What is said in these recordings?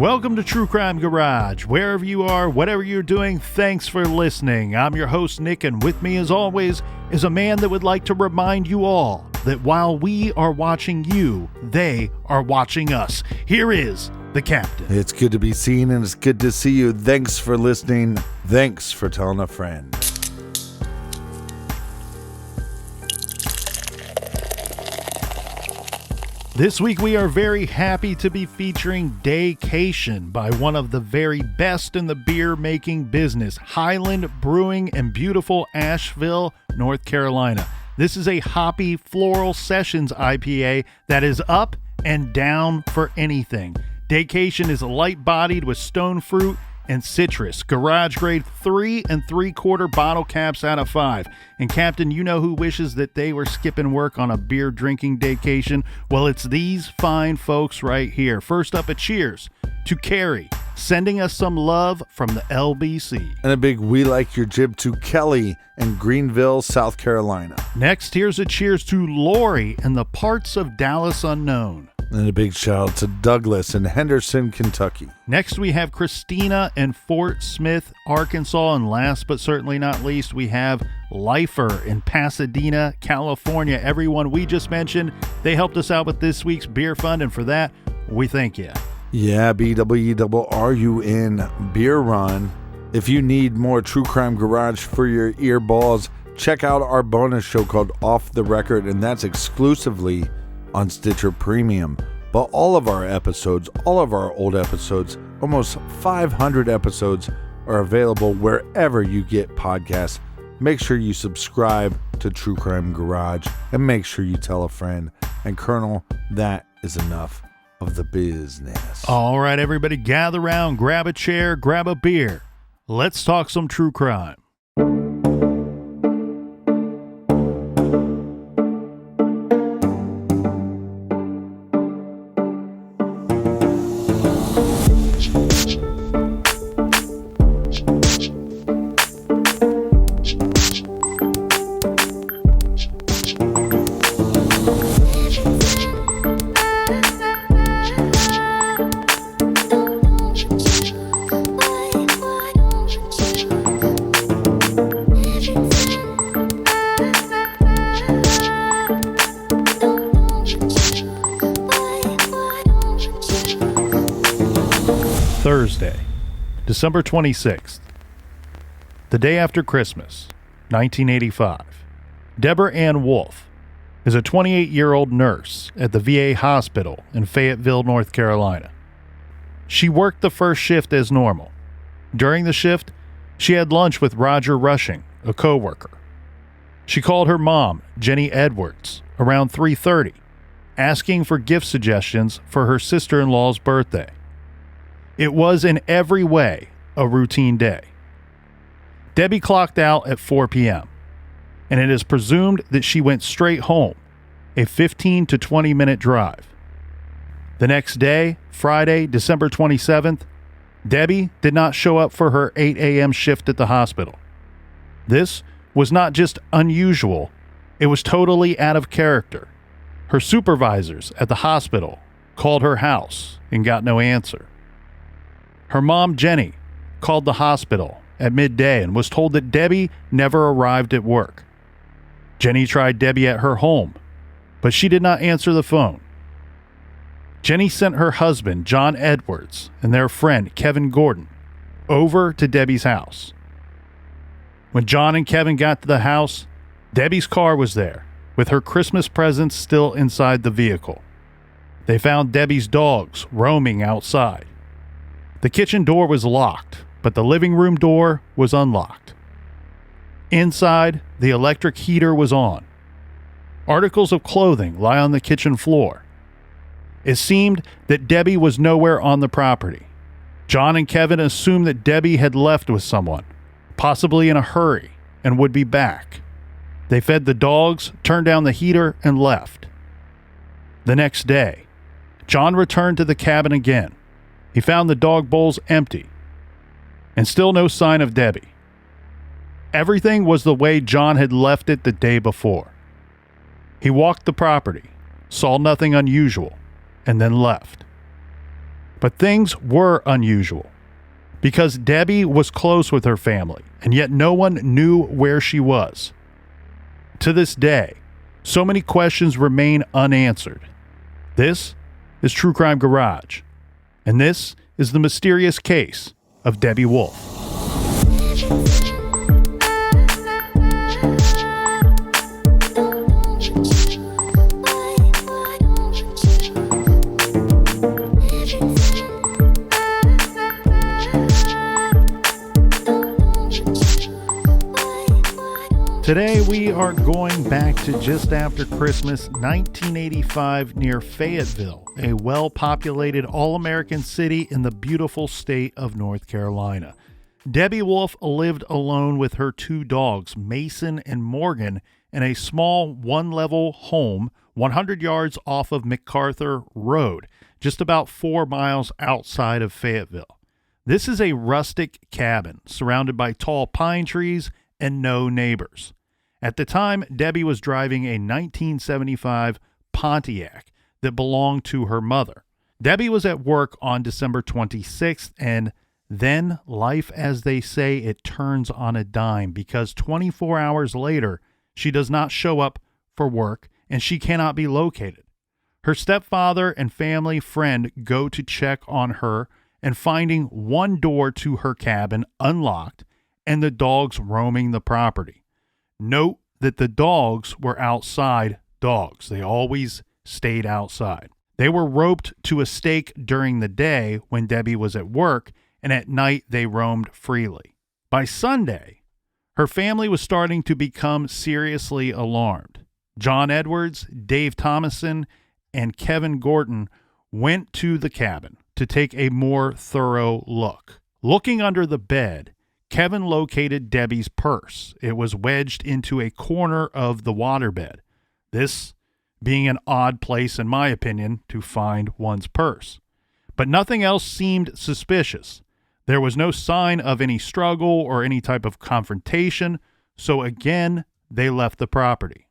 Welcome to True Crime Garage. Wherever you are, whatever you're doing, thanks for listening. I'm your host, Nick, and with me, as always, is a man that would like to remind you all that while we are watching you, they are watching us. Here is the Captain. It's good to be seen, and it's good to see you. Thanks for listening. Thanks for telling a friend. This week we are very happy to be featuring Daycation by one of the very best in the beer making business, Highland Brewing in beautiful Asheville, North Carolina. This is a hoppy floral sessions IPA that is up and down for anything. Daycation is light bodied with stone fruit and citrus. Garage grade 3 3/4 bottle caps out of 5. And Captain, you know who wishes that they were skipping work on a beer drinking Daycation? Well, it's these fine folks right here. First up, a cheers to Carrie, sending us some love from the LBC. And a big we like your jib to Kelly in Greenville, South Carolina. Next, here's a cheers to Lori in the parts of Dallas unknown. And a big shout out to Douglas in Henderson, Kentucky. Next, we have Christina in Fort Smith, Arkansas. And last but certainly not least, we have Lifer in Pasadena, California. Everyone we just mentioned, they helped us out with this week's beer fund, and for that, we thank you. Yeah, BWRUN Beer Run. If you need more True Crime Garage for your ear balls, check out our bonus show called Off the Record, and that's exclusively on Stitcher Premium. But all of our episodes, all of our old episodes, almost 500 episodes, are available wherever you get podcasts. Make sure you subscribe to True Crime Garage and make sure you tell a friend. And Colonel, that is enough of the business. All right, everybody, gather around, grab a chair, grab a beer. Let's talk some true crime. Thursday, December 26th, the day after Christmas, 1985. Deborah Ann Wolfe is a 28-year-old nurse at the VA hospital in Fayetteville, North Carolina. She worked the first shift as normal. During the shift, she had lunch with Roger Rushing, a coworker. She called her mom, Jenny Edwards, around 3:30, asking for gift suggestions for her sister-in-law's birthday. It was in every way a routine day. Debbie clocked out at 4 p.m., and it is presumed that she went straight home, a 15 to 20 minute drive. The next day, Friday, December 27th, Debbie did not show up for her 8 a.m. shift at the hospital. This was not just unusual, it was totally out of character. Her supervisors at the hospital called her house and got no answer. Her mom, Jenny, called the hospital at midday and was told that Debbie never arrived at work. Jenny tried Debbie at her home, but she did not answer the phone. Jenny sent her husband, John Edwards, and their friend, Kevin Gordon, over to Debbie's house. When John and Kevin got to the house, Debbie's car was there, with her Christmas presents still inside the vehicle. They found Debbie's dogs roaming outside. The kitchen door was locked, but the living room door was unlocked. Inside, the electric heater was on. Articles of clothing lie on the kitchen floor. It seemed that Debbie was nowhere on the property. John and Kevin assumed that Debbie had left with someone, possibly in a hurry, and would be back. They fed the dogs, turned down the heater, and left. The next day, John returned to the cabin again. He found the dog bowls empty, and still no sign of Debbie. Everything was the way John had left it the day before. He walked the property, saw nothing unusual, and then left. But things were unusual because Debbie was close with her family, and yet no one knew where she was. To this day, so many questions remain unanswered. This is True Crime Garage, and this is the mysterious case of Debbie Wolfe. Today we are going back to just after Christmas, 1985, near Fayetteville, a well-populated all-American city in the beautiful state of North Carolina. Debbie Wolfe lived alone with her two dogs, Mason and Morgan, in a small one-level home 100 yards off of MacArthur Road, just about 4 miles outside of Fayetteville. This is a rustic cabin surrounded by tall pine trees and no neighbors. At the time, Debbie was driving a 1975 Pontiac that belonged to her mother. Debbie was at work on December 26th, and then life, as they say, it turns on a dime because 24 hours later, she does not show up for work and she cannot be located. Her stepfather and family friend go to check on her and finding one door to her cabin unlocked and the dogs roaming the property. Note that the dogs were outside dogs. They always stayed outside. They were roped to a stake during the day when Debbie was at work, and at night they roamed freely. By Sunday, her family was starting to become seriously alarmed. John Edwards, Dave Thomason, and Kevin Gorton went to the cabin to take a more thorough look. Looking under the bed, Kevin located Debbie's purse. It was wedged into a corner of the waterbed. This being an odd place, in my opinion, to find one's purse. But nothing else seemed suspicious. There was no sign of any struggle or any type of confrontation, so again, they left the property.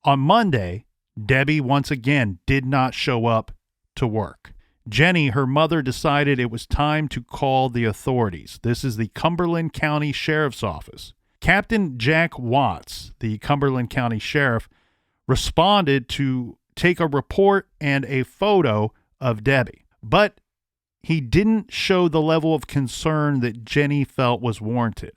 On Monday, Debbie once again did not show up to work. Jenny, her mother, decided it was time to call the authorities. This is the Cumberland County Sheriff's Office. Captain Jack Watts, the Cumberland County Sheriff, responded to take a report and a photo of Debbie. But he didn't show the level of concern that Jenny felt was warranted.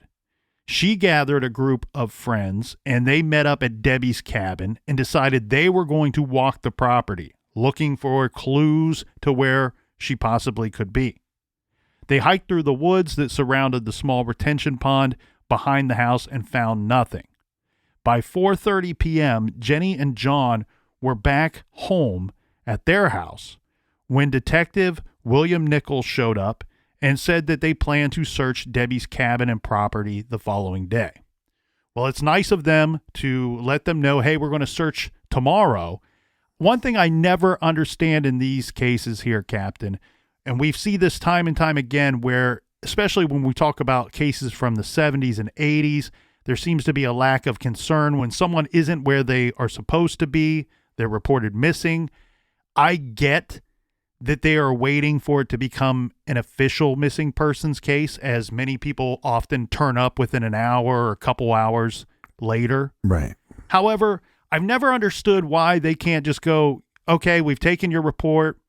She gathered a group of friends, and they met up at Debbie's cabin and decided they were going to walk the property, looking for clues to where she possibly could be. They hiked through the woods that surrounded the small retention pond behind the house and found nothing. By 4:30 p.m., Jenny and John were back home at their house when Detective William Nichols showed up and said that they planned to search Debbie's cabin and property the following day. Well, it's nice of them to let them know, hey, we're going to search tomorrow. One thing I never understand in these cases here, Captain, and we see this time and time again where, especially when we talk about cases from the 70s and 80s, there seems to be a lack of concern when someone isn't where they are supposed to be, they're reported missing. I get that they are waiting for it to become an official missing persons case, as many people often turn up within an hour or a couple hours later. Right. However, I've never understood why they can't just go, okay, we've taken your report.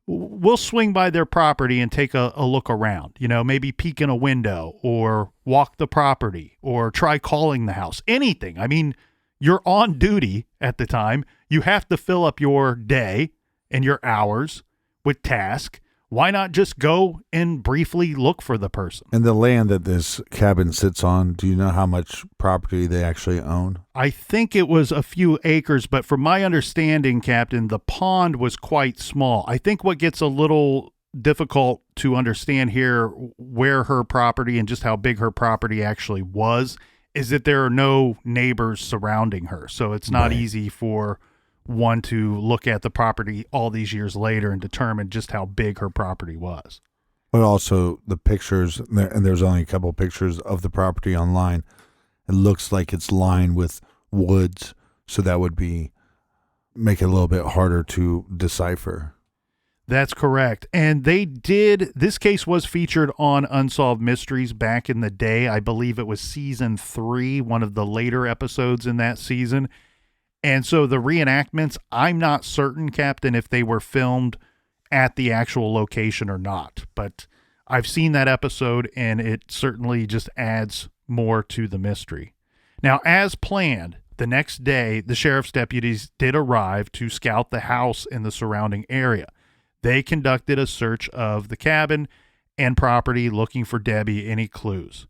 We'll swing by their property and take a look around, maybe peek in a window or walk the property or try calling the house, anything. I mean, you're on duty at the time. You have to fill up your day and your hours with task. Why not just go and briefly look for the person? And the land that this cabin sits on, do you know how much property they actually own? I think it was a few acres, but from my understanding, Captain, the pond was quite small. I think what gets a little difficult to understand here, where her property and just how big her property actually was, is that there are no neighbors surrounding her. So it's not easy for one to look at the property all these years later and determine just how big her property was. But also the pictures, and there's only a couple of pictures of the property online. It looks like it's lined with woods, so that would make it a little bit harder to decipher. That's correct. And this case was featured on Unsolved Mysteries back in the day. I believe it was season 3, one of the later episodes in that season. And so the reenactments, I'm not certain, Captain, if they were filmed at the actual location or not. But I've seen that episode, and it certainly just adds more to the mystery. Now, as planned, the next day, the sheriff's deputies did arrive to scout the house and the surrounding area. They conducted a search of the cabin and property looking for Debbie, any clues.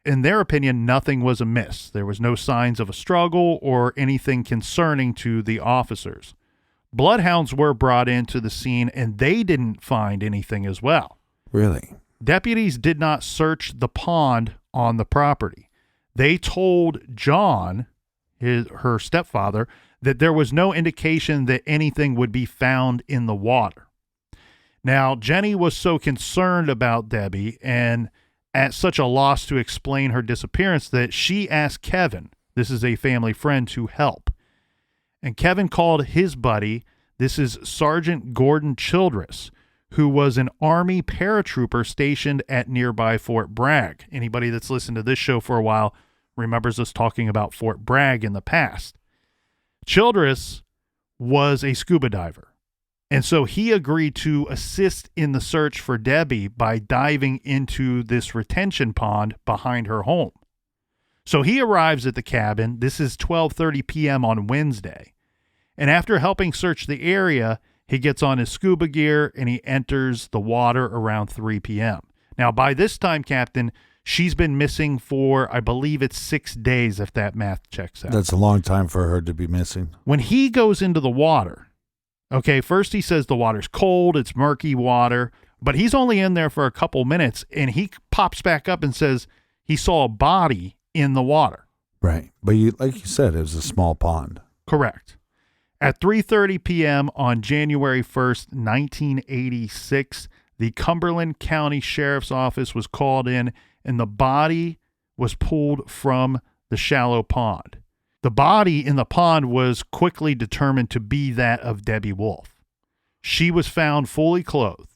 In their opinion, nothing was amiss. There was no signs of a struggle or anything concerning to the officers. Bloodhounds were brought into the scene, and they didn't find anything as well. Really? Deputies did not search the pond on the property. They told John, her stepfather, that there was no indication that anything would be found in the water. Now, Jenny was so concerned about Debbie and at such a loss to explain her disappearance that she asked Kevin, this is a family friend, to help. And Kevin called his buddy, this is Sergeant Gordon Childress, who was an Army paratrooper stationed at nearby Fort Bragg. Anybody that's listened to this show for a while remembers us talking about Fort Bragg in the past. Childress was a scuba diver, and so he agreed to assist in the search for Debbie by diving into this retention pond behind her home. So he arrives at the cabin. This is 12:30 p.m. on Wednesday. And after helping search the area, he gets on his scuba gear and he enters the water around 3 p.m. Now, by this time, Captain, she's been missing for, I believe it's 6 days, if that math checks out. That's a long time for her to be missing. When he goes into the water, okay, first he says the water's cold, it's murky water, but he's only in there for a couple minutes, and he pops back up and says he saw a body in the water. Right. But like you said, it was a small pond. Correct. At 3:30 p.m. on January 1st, 1986, the Cumberland County Sheriff's Office was called in, and the body was pulled from the shallow pond. The body in the pond was quickly determined to be that of Debbie Wolfe. She was found fully clothed.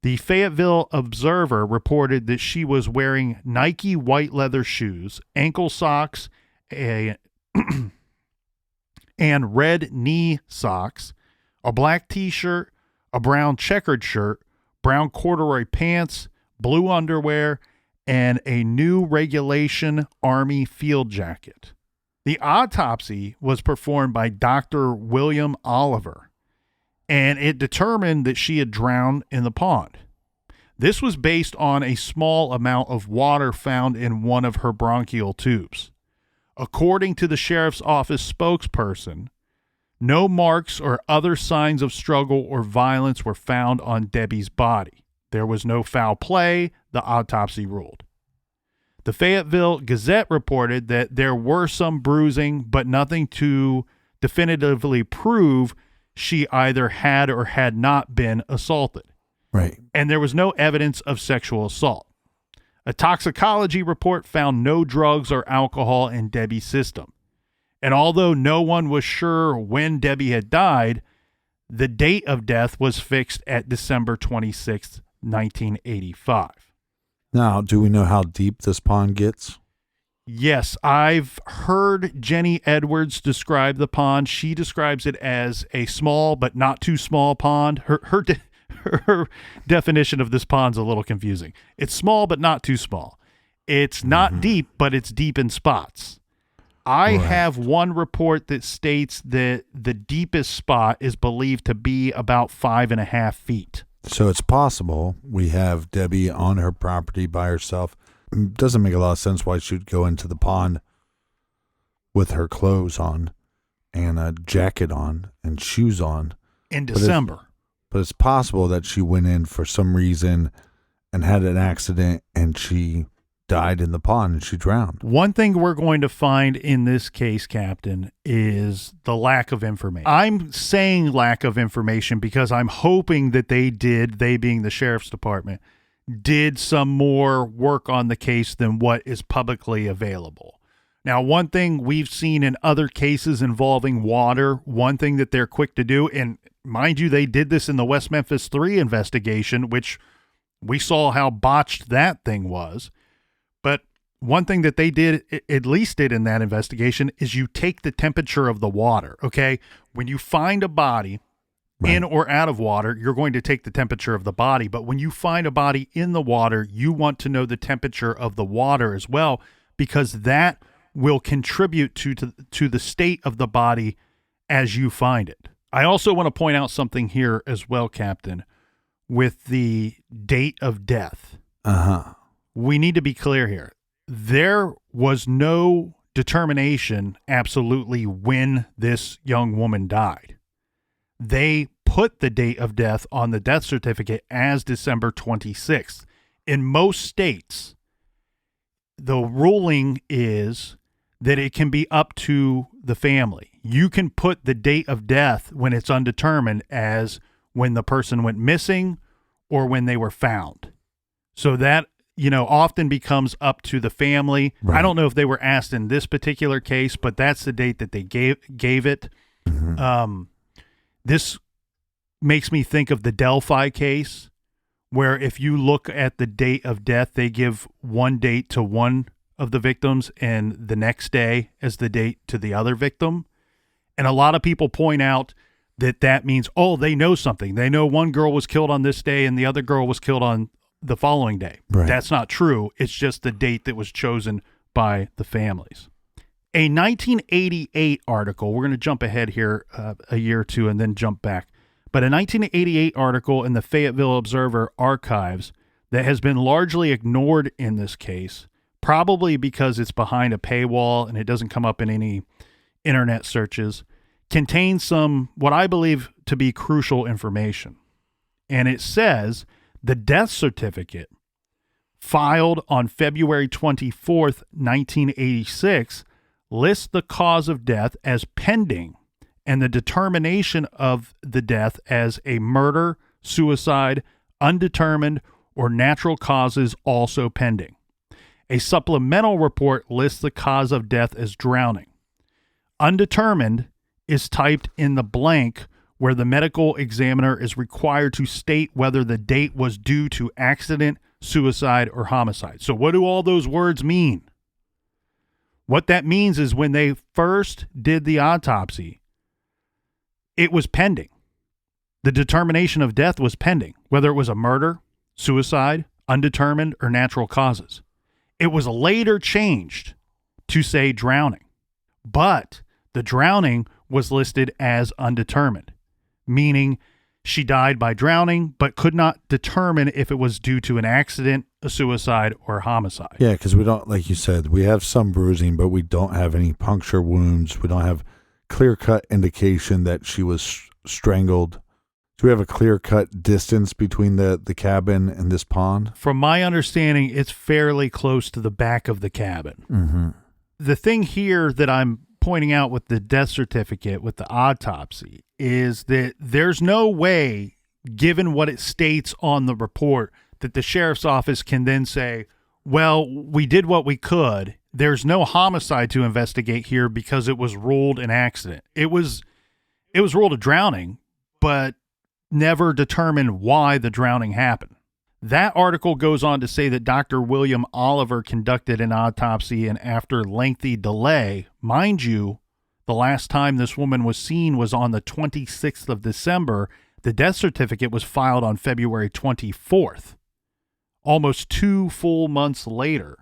The Fayetteville Observer reported that she was wearing Nike white leather shoes, ankle socks, and red knee socks, a black t-shirt, a brown checkered shirt, brown corduroy pants, blue underwear, and a new regulation Army field jacket. The autopsy was performed by Dr. William Oliver, and it determined that she had drowned in the pond. This was based on a small amount of water found in one of her bronchial tubes. According to the sheriff's office spokesperson, no marks or other signs of struggle or violence were found on Debbie's body. There was no foul play, the autopsy ruled. The Fayetteville Gazette reported that there were some bruising, but nothing to definitively prove she either had or had not been assaulted. Right. And there was no evidence of sexual assault. A toxicology report found no drugs or alcohol in Debbie's system. And although no one was sure when Debbie had died, the date of death was fixed at December 26, 1985. Now, do we know how deep this pond gets? Yes, I've heard Jenny Edwards describe the pond. She describes it as a small but not too small pond. Her definition of this pond's a little confusing. It's small but not too small. It's not deep, but it's deep in spots. I have one report that states that the deepest spot is believed to be about 5.5 feet. So it's possible we have Debbie on her property by herself. It doesn't make a lot of sense why she'd go into the pond with her clothes on and a jacket on and shoes on. In December. But it's possible that she went in for some reason and had an accident and she died in the pond and she drowned. One thing we're going to find in this case, Captain, is the lack of information. I'm saying lack of information because I'm hoping that they being the sheriff's department, did some more work on the case than what is publicly available. Now, one thing we've seen in other cases involving water, one thing that they're quick to do, and Mind you, they did this in the West Memphis 3 investigation, which we saw how botched that thing was. But one thing that they did, at least did in that investigation, is you take the temperature of the water, okay? When you find a body in or out of water, you're going to take the temperature of the body. But when you find a body in the water, you want to know the temperature of the water as well, because that will contribute to the state of the body as you find it. I also want to point out something here as well, Captain, with the date of death. We need to be clear here. There was no determination absolutely when this young woman died. They put the date of death on the death certificate as December 26th. In most states, the ruling is that it can be up to the family. You can put the date of death when it's undetermined as when the person went missing or when they were found. So that, often becomes up to the family. Right. I don't know if they were asked in this particular case, but that's the date that they gave it. This makes me think of the Delphi case, where if you look at the date of death, they give one date to one of the victims and the next day as the date to the other victim. And a lot of people point out that means, they know something. They know one girl was killed on this day and the other girl was killed on the following day. Right. That's not true. It's just the date that was chosen by the families. A 1988 article, we're going to jump ahead here a year or two and then jump back. But a 1988 article in the Fayetteville Observer archives that has been largely ignored in this case, probably because it's behind a paywall and it doesn't come up in any internet searches, contains some, what I believe to be crucial information. And it says the death certificate filed on February 24th, 1986, lists the cause of death as pending and the determination of the death as a murder, suicide, undetermined, or natural causes also pending. A supplemental report lists the cause of death as drowning. Undetermined is typed in the blank where the medical examiner is required to state whether the date was due to accident, suicide, or homicide. So what do all those words mean? What that means is when they first did the autopsy, it was pending. The determination of death was pending, whether it was a murder, suicide, undetermined, or natural causes. It was later changed to say drowning, but the drowning was listed as undetermined, meaning she died by drowning, but could not determine if it was due to an accident, a suicide, or a homicide. Yeah, because we don't, like you said, we have some bruising, but we don't have any puncture wounds. We don't have clear-cut indication that she was strangled. Do we have a clear-cut distance between the cabin and this pond? From my understanding, it's fairly close to the back of the cabin. Mm-hmm. The thing here that I'm pointing out with the death certificate, with the autopsy, is that there's no way, given what it states on the report, that the sheriff's office can then say, well, we did what we could. There's no homicide to investigate here because it was ruled an accident. It was ruled a drowning, but never determined why the drowning happened. That article goes on to say that Dr. William Oliver conducted an autopsy, and after lengthy delay, mind you, the last time this woman was seen was on the 26th of December. The death certificate was filed on February 24th, almost 2 full months later.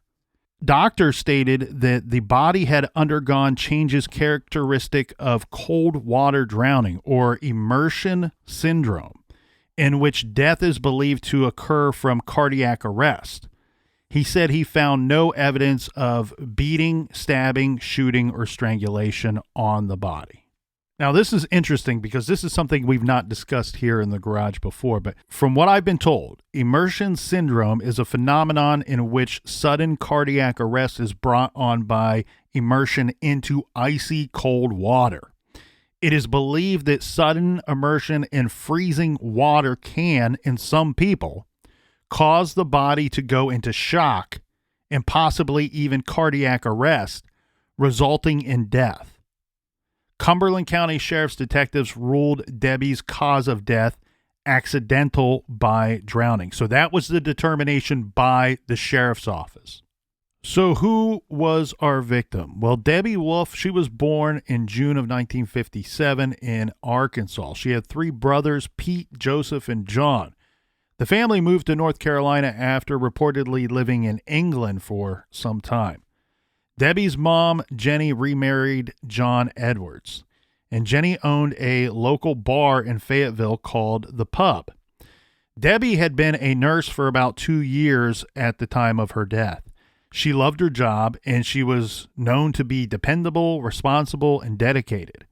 Doctors stated that the body had undergone changes characteristic of cold water drowning, or immersion syndrome, in which death is believed to occur from cardiac arrest. He said he found no evidence of beating, stabbing, shooting, or strangulation on the body. Now, this is interesting because this is something we've not discussed here in the garage before, but from what I've been told, immersion syndrome is a phenomenon in which sudden cardiac arrest is brought on by immersion into icy cold water. It is believed that sudden immersion in freezing water can, in some people, cause the body to go into shock and possibly even cardiac arrest, resulting in death. Cumberland County Sheriff's detectives ruled Debbie's cause of death accidental by drowning. So that was the determination by the sheriff's office. So who was our victim? Well, Debbie Wolfe, she was born in June of 1957 in Arkansas. She had 3 brothers, Pete, Joseph, and John. The family moved to North Carolina after reportedly living in England for some time. Debbie's mom, Jenny, remarried John Edwards, and Jenny owned a local bar in Fayetteville called The Pub. Debbie had been a nurse for about 2 years at the time of her death. She loved her job, and she was known to be dependable, responsible, and dedicated.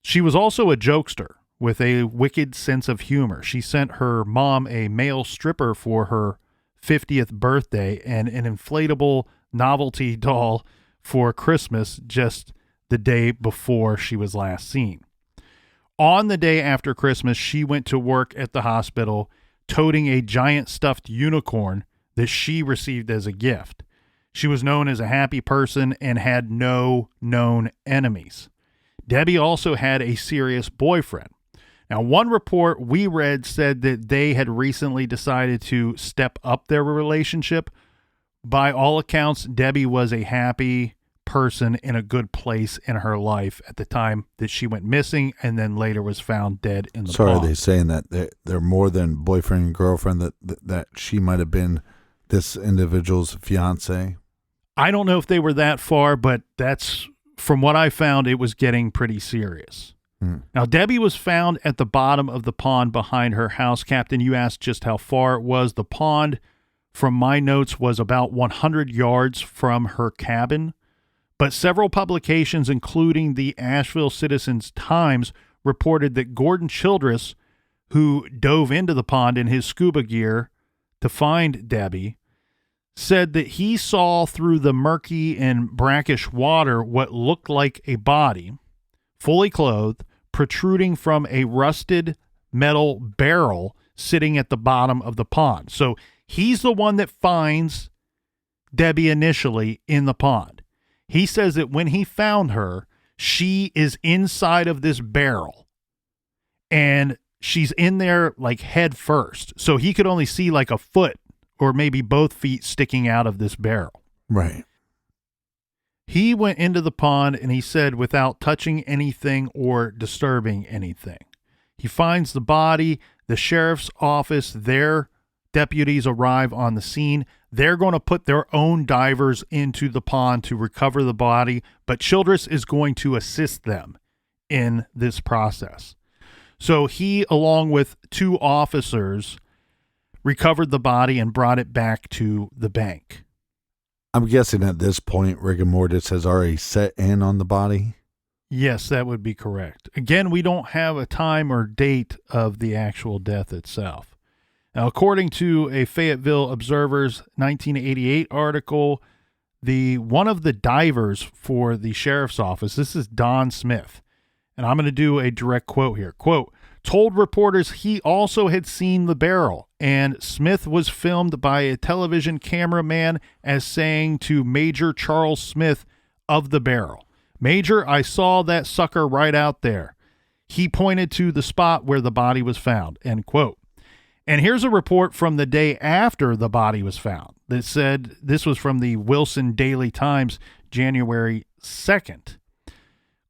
She was also a jokester with a wicked sense of humor. She sent her mom a male stripper for her 50th birthday and an inflatable novelty doll for Christmas just the day before she was last seen. On the day after Christmas, she went to work at the hospital toting a giant stuffed unicorn that she received as a gift. She was known as a happy person and had no known enemies. Debbie also had a serious boyfriend. Now, one report we read said that they had recently decided to step up their relationship. By all accounts, Debbie was a happy person in a good place in her life at the time that she went missing and then later was found dead in the pond. Are they saying that they're more than boyfriend and girlfriend, that she might have been this individual's fiance? I don't know if they were that far, but that's, from what I found, it was getting pretty serious. Now, Debbie was found at the bottom of the pond behind her house. Captain, you asked just how far it was. The pond, from my notes, was about 100 yards from her cabin. But several publications, including the Asheville Citizen-Times, reported that Gordon Childress, who dove into the pond in his scuba gear to find Debbie, said that he saw through the murky and brackish water what looked like a body, fully clothed, protruding from a rusted metal barrel sitting at the bottom of the pond. So he's the one that finds Debbie initially in the pond. He says that when he found her, she is inside of this barrel and she's in there like head first. So he could only see like a foot or maybe both feet sticking out of this barrel. Right. He went into the pond and he said without touching anything or disturbing anything. He finds the body. The sheriff's office, their deputies arrive on the scene. They're going to put their own divers into the pond to recover the body, but Childress is going to assist them in this process. So he, along with 2 officers, recovered the body and brought it back to the bank. I'm guessing at this point, rigor mortis has already set in on the body? Yes, that would be correct. Again, we don't have a time or date of the actual death itself. Now, according to a Fayetteville Observer's 1988 article, one of the divers for the sheriff's office, this is Don Smith, and I'm going to do a direct quote here. Quote, told reporters he also had seen the barrel, and Smith was filmed by a television cameraman as saying to Major Charles Smith of the barrel, Major, I saw that sucker right out there. He pointed to the spot where the body was found, end quote. And here's a report from the day after the body was found that said, this was from the Wilson Daily Times, January 2nd.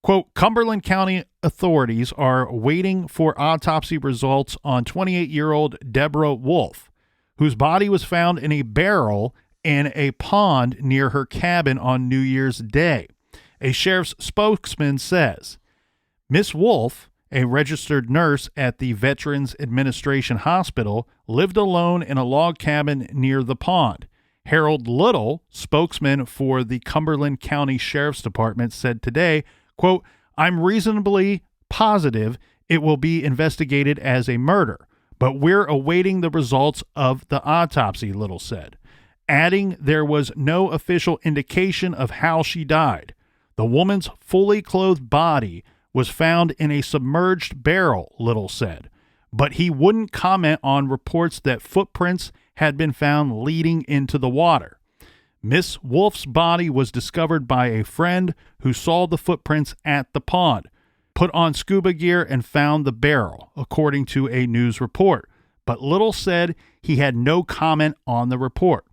Quote, Cumberland County authorities are waiting for autopsy results on 28-year-old Deborah Wolfe, whose body was found in a barrel in a pond near her cabin on New Year's Day. A sheriff's spokesman says, Miss Wolfe, a registered nurse at the Veterans Administration Hospital, lived alone in a log cabin near the pond. Harold Little, spokesman for the Cumberland County Sheriff's Department, said today, quote, I'm reasonably positive it will be investigated as a murder, but we're awaiting the results of the autopsy, Little said, adding there was no official indication of how she died. The woman's fully clothed body was found in a submerged barrel, Little said, but he wouldn't comment on reports that footprints had been found leading into the water. Miss Wolfe's body was discovered by a friend who saw the footprints at the pond, put on scuba gear, and found the barrel, according to a news report. But Little said he had no comment on the report.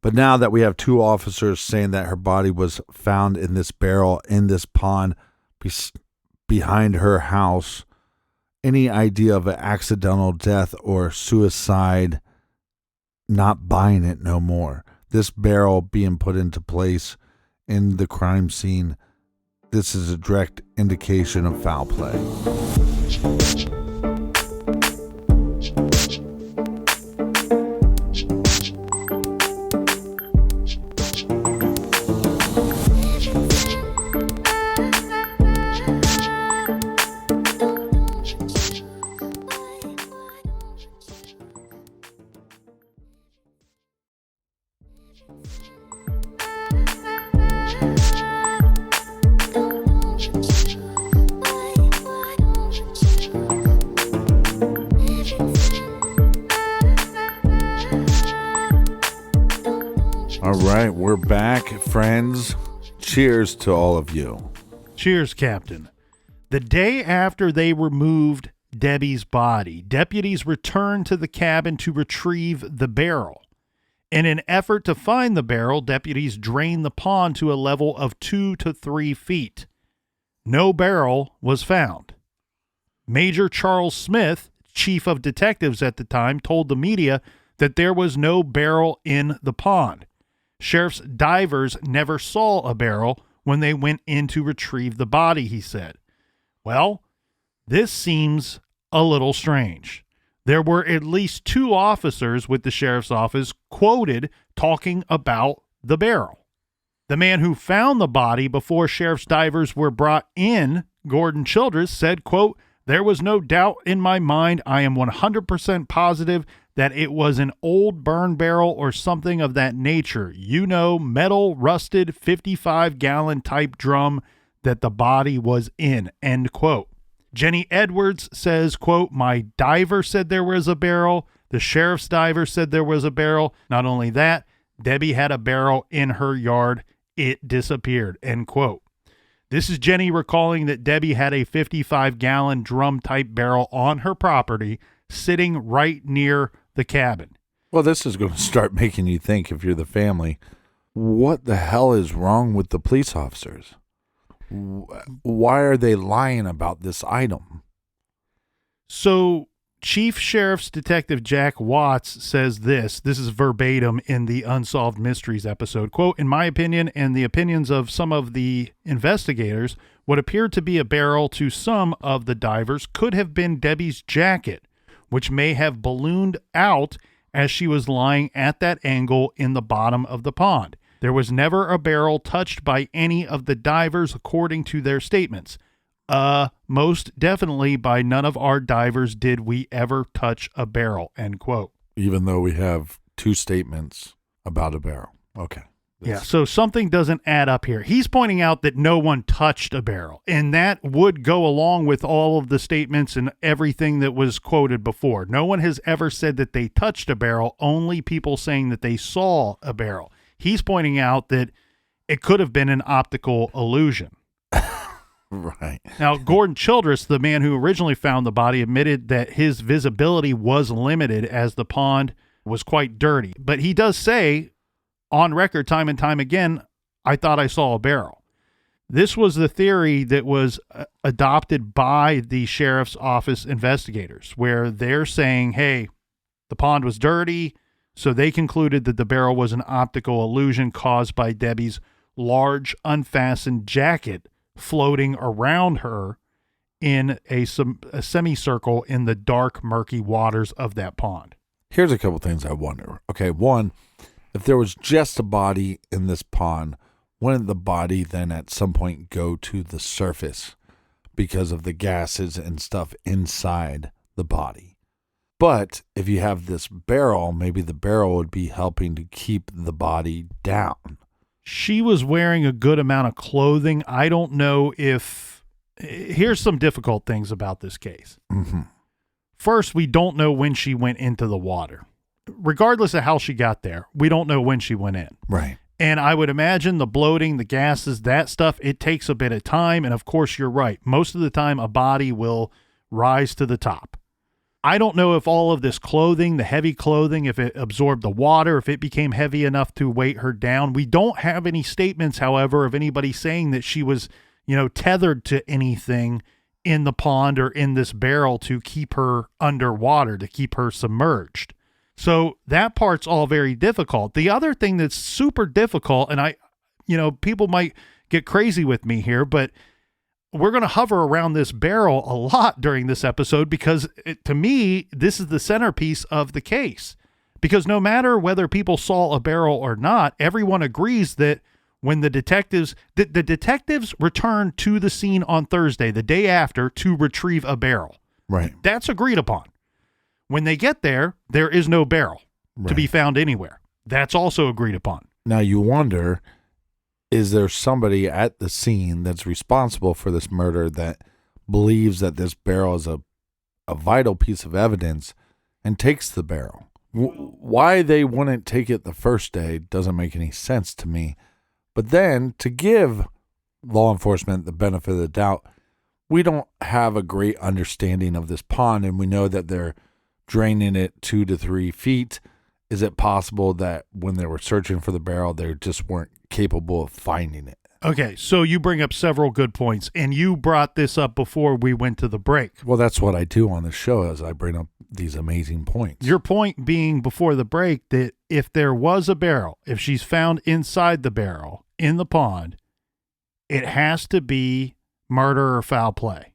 But now that we have two officers saying that her body was found in this barrel in this pond behind her house, any idea of an accidental death or suicide, not buying it no more. This barrel being put into place in the crime scene, this is a direct indication of foul play. All right, we're back, friends. Cheers to all of you. Cheers, Captain. The day after they removed Debbie's body, deputies returned to the cabin to retrieve the barrel. In an effort to find the barrel, deputies drained the pond to a level of 2 to 3 feet. No barrel was found. Major Charles Smith, chief of detectives at the time, told the media that there was no barrel in the pond. Sheriff's divers never saw a barrel when they went in to retrieve the body, he said. Well, this seems a little strange. There were at least 2 officers with the sheriff's office quoted talking about the barrel. The man who found the body before sheriff's divers were brought in, Gordon Childress, said, quote, "There was no doubt in my mind. I am 100% positive that it was an old burn barrel or something of that nature. You know, metal, rusted, 55-gallon type drum that the body was in," end quote. Jenny Edwards says, quote, "My diver said there was a barrel. The sheriff's diver said there was a barrel. Not only that, Debbie had a barrel in her yard. It disappeared," end quote. This is Jenny recalling that Debbie had a 55-gallon drum-type barrel on her property sitting right near the cabin. Well, this is going to start making you think, if you're the family, what the hell is wrong with the police officers? Why are they lying about this item? So Chief Sheriff's Detective Jack Watts says this is verbatim in the Unsolved Mysteries episode, quote, "In my opinion and the opinions of some of the investigators, what appeared to be a barrel to some of the divers could have been Debbie's jacket, which may have ballooned out as she was lying at that angle in the bottom of the pond. There was never a barrel touched by any of the divers, according to their statements. Most definitely by none of our divers did we ever touch a barrel," end quote. Even though we have 2 statements about a barrel. Okay. Yeah, so something doesn't add up here. He's pointing out that no one touched a barrel, and that would go along with all of the statements and everything that was quoted before. No one has ever said that they touched a barrel, only people saying that they saw a barrel. He's pointing out that it could have been an optical illusion. Right. Now, Gordon Childress, the man who originally found the body, admitted that his visibility was limited as the pond was quite dirty. But he does say, on record time and time again, "I thought I saw a barrel." This was the theory that was adopted by the sheriff's office investigators, where they're saying, hey, the pond was dirty, so they concluded that the barrel was an optical illusion caused by Debbie's large unfastened jacket floating around her in a semicircle in the dark, murky waters of that pond. Here's a couple things I wonder. Okay, one, if there was just a body in this pond, wouldn't the body then at some point go to the surface because of the gases and stuff inside the body? But if you have this barrel, maybe the barrel would be helping to keep the body down. She was wearing a good amount of clothing. I don't know if... Here's some difficult things about this case. Mm-hmm. First, we don't know when she went into the water. Regardless of how she got there, we don't know when she went in. Right. And I would imagine the bloating, the gases, that stuff, it takes a bit of time. And of course, you're right. Most of the time, a body will rise to the top. I don't know if all of this clothing, the heavy clothing, if it absorbed the water, if it became heavy enough to weight her down. We don't have any statements, however, of anybody saying that she was, tethered to anything in the pond or in this barrel to keep her underwater, to keep her submerged. So that part's all very difficult. The other thing that's super difficult, and people might get crazy with me here, but we're going to hover around this barrel a lot during this episode because to me, this is the centerpiece of the case. Because no matter whether people saw a barrel or not, everyone agrees that when the detectives returned to the scene on Thursday, the day after, to retrieve a barrel. Right. That's agreed upon. When they get there, there is no barrel to be found anywhere. That's also agreed upon. Now you wonder, is there somebody at the scene that's responsible for this murder that believes that this barrel is a vital piece of evidence and takes the barrel? Why they wouldn't take it the first day doesn't make any sense to me. But then to give law enforcement the benefit of the doubt, we don't have a great understanding of this pond, and we know that they're draining it 2 to 3 feet. Is it possible that when they were searching for the barrel, they just weren't capable of finding it? Okay, so you bring up several good points, and you brought this up before we went to the break. Well, that's what I do on the show, is I bring up these amazing points. Your point being before the break that if there was a barrel, if she's found inside the barrel in the pond, it has to be murder or foul play.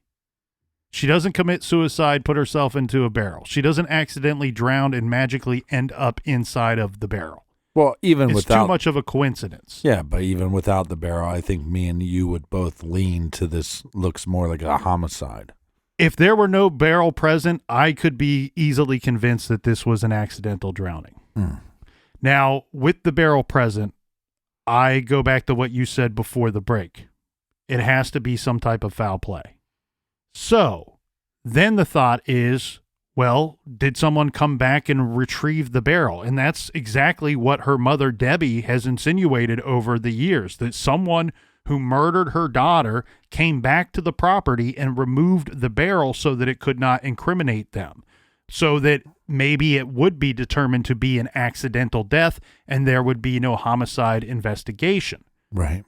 She doesn't commit suicide, put herself into a barrel. She doesn't accidentally drown and magically end up inside of the barrel. Well, it's too much of a coincidence. Yeah, but even without the barrel, I think me and you would both lean to this looks more like a homicide. If there were no barrel present, I could be easily convinced that this was an accidental drowning. Now, with the barrel present, I go back to what you said before the break. It has to be some type of foul play. So then the thought is, well, did someone come back and retrieve the barrel? And that's exactly what her mother, Debbie, has insinuated over the years, that someone who murdered her daughter came back to the property and removed the barrel so that it could not incriminate them, so that maybe it would be determined to be an accidental death and there would be no homicide investigation. Right.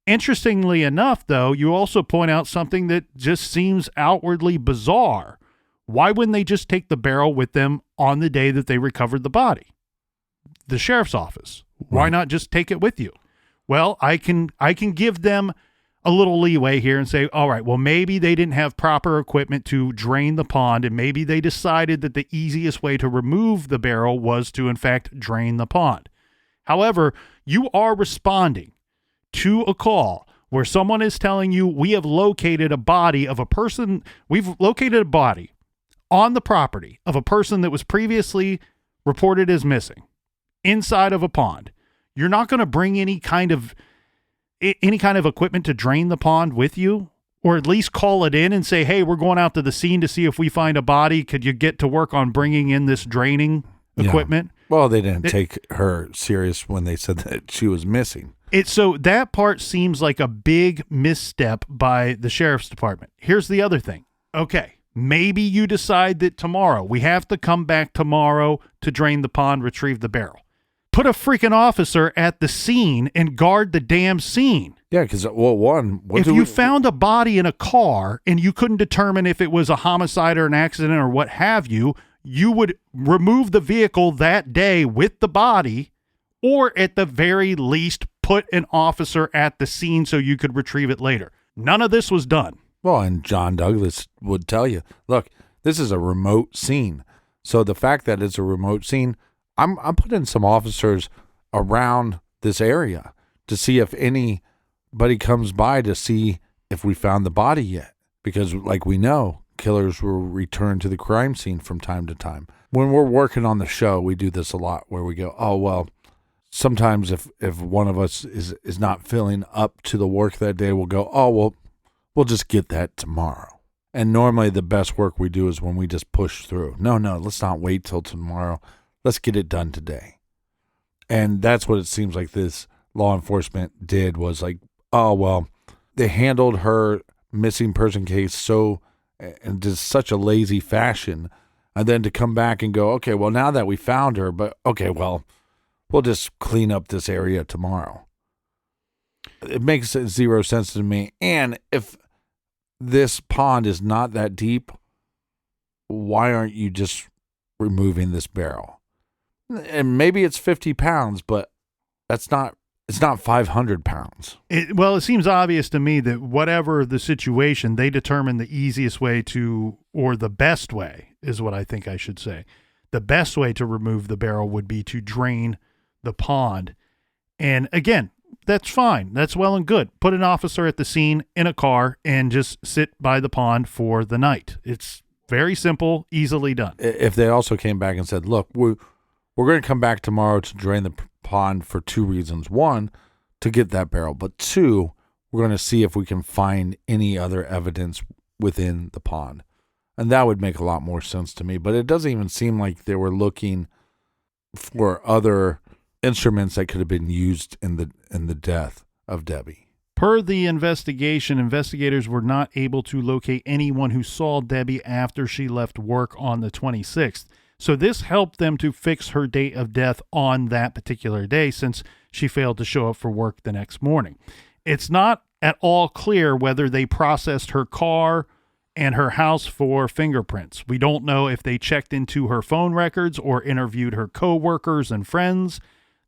Interestingly enough, though, you also point out something that just seems outwardly bizarre. Why wouldn't they just take the barrel with them on the day that they recovered the body? The sheriff's office. Why not just take it with you? Well, I can give them a little leeway here and say, all right, well, maybe they didn't have proper equipment to drain the pond, and maybe they decided that the easiest way to remove the barrel was to, in fact, drain the pond. However, you are responding to a call where someone is telling you, we have located a body of a person, we've located a body on the property of a person that was previously reported as missing inside of a pond. You're not going to bring any kind of equipment to drain the pond with you, or at least call it in and say, hey, we're going out to the scene to see if we find a body. Could you get to work on bringing in this draining equipment? Well, they didn't take her serious when they said that she was missing. So that part seems like a big misstep by the sheriff's department. Here's the other thing. Okay, maybe you decide that tomorrow, we have to come back tomorrow to drain the pond, retrieve the barrel. Put a freaking officer at the scene and guard the damn scene. Yeah, because, if you found a body in a car and you couldn't determine if it was a homicide or an accident or what have you, you would remove the vehicle that day with the body, or at the very least put an officer at the scene so you could retrieve it later. None of this was done. Well, and John Douglas would tell you, look, this is a remote scene. So the fact that it's a remote scene, I'm putting some officers around this area to see if anybody comes by to see if we found the body yet. Because like we know, killers will return to the crime scene from time to time. When we're working on the show, we do this a lot where we go, oh, well, sometimes if one of us is not feeling up to the work that day, we'll go, oh, well, we'll just get that tomorrow. And normally the best work we do is when we just push through. No, let's not wait till tomorrow. Let's get it done today. And that's what it seems like this law enforcement did, was like, oh, well, they handled her missing person case so in just such a lazy fashion. And then to come back and go, okay, well, now that we found her, but okay, well, we'll just clean up this area tomorrow. It makes zero sense to me. And if this pond is not that deep, why aren't you just removing this barrel? And maybe it's 50 pounds, but it's not 500 pounds. Well, it seems obvious to me that whatever the situation, they determined the easiest way to, or the best way is what I think I should say. The best way to remove the barrel would be to drain the pond. And again, that's fine. That's well and good. Put an officer at the scene in a car and just sit by the pond for the night. It's very simple, easily done. If they also came back and said, look, we're going to come back tomorrow to drain the pond for two reasons. One, to get that barrel. But two, we're going to see if we can find any other evidence within the pond. And that would make a lot more sense to me. But it doesn't even seem like they were looking for other instruments that could have been used in the death of Debbie. Per the investigation, investigators were not able to locate anyone who saw Debbie after she left work on the 26th. So this helped them to fix her date of death on that particular day, since she failed to show up for work the next morning. It's not at all clear whether they processed her car and her house for fingerprints. We don't know if they checked into her phone records or interviewed her co-workers and friends.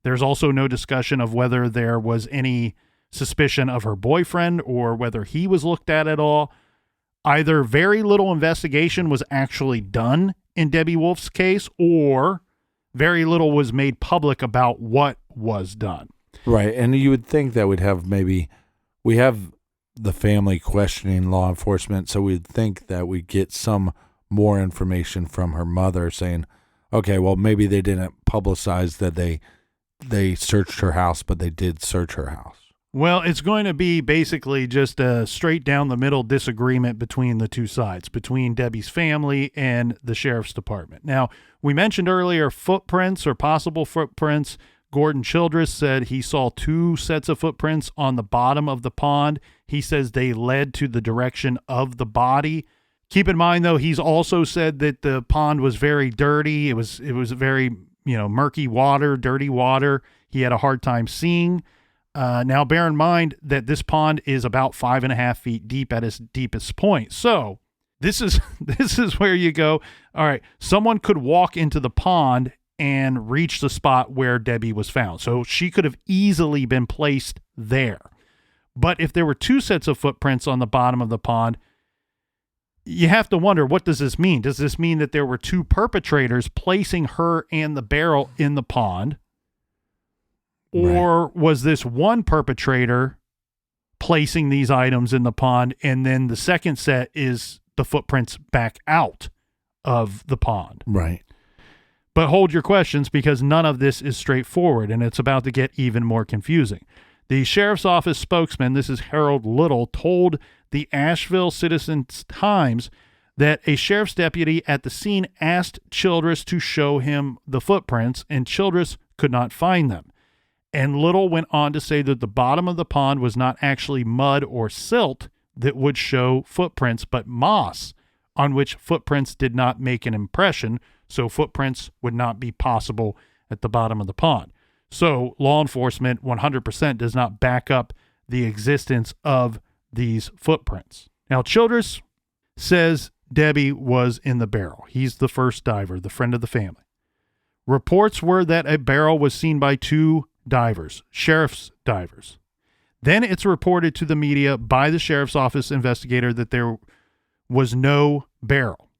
There's also no discussion of whether there was any suspicion of her boyfriend or whether he was looked at all. Either very little investigation was actually done in Debbie Wolfe's case, or very little was made public about what was done. Right. And you would think that we have the family questioning law enforcement, so we'd think that we'd get some more information from her mother saying, okay, well, maybe they didn't publicize that they searched her house, but they did search her house. Well, it's going to be basically just a straight down the middle disagreement between the two sides, between Debbie's family and the sheriff's department. Now, we mentioned earlier footprints or possible footprints. Gordon Childress said he saw 2 sets of footprints on the bottom of the pond. He says they led to the direction of the body. Keep in mind, though, he's also said that the pond was very dirty. It was very, murky water, dirty water. He had a hard time seeing. Now, bear in mind that this pond is about 5.5 feet deep at its deepest point. So this is where you go, all right, someone could walk into the pond and reach the spot where Debbie was found. So she could have easily been placed there. But if there were 2 sets of footprints on the bottom of the pond, you have to wonder, what does this mean? Does this mean that there were 2 perpetrators placing her and the barrel in the pond? Or was this one perpetrator placing these items in the pond, and then the second set is the footprints back out of the pond? Right. But hold your questions, because none of this is straightforward, and it's about to get even more confusing. The sheriff's office spokesman, this is Harold Little, told the Asheville Citizen-Times that a sheriff's deputy at the scene asked Childress to show him the footprints, and Childress could not find them. And Little went on to say that the bottom of the pond was not actually mud or silt that would show footprints, but moss, on which footprints did not make an impression, so footprints would not be possible at the bottom of the pond. So law enforcement 100% does not back up the existence of these footprints. Now, Childress says Debbie was in the barrel. He's the first diver, the friend of the family. Reports were that a barrel was seen by 2 divers, sheriff's divers. Then it's reported to the media by the sheriff's office investigator that there was no barrel.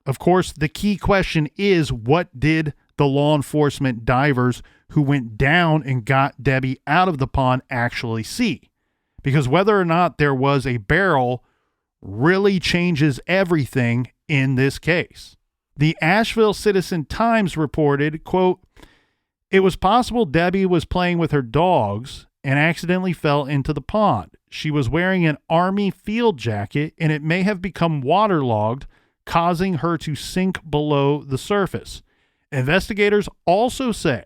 Of course, the key question is, what did the law enforcement divers who went down and got Debbie out of the pond actually see? Because whether or not there was a barrel really changes everything in this case. The Asheville Citizen-Times reported, quote, "It was possible Debbie was playing with her dogs and accidentally fell into the pond. She was wearing an Army field jacket, and it may have become waterlogged, causing her to sink below the surface." Investigators also say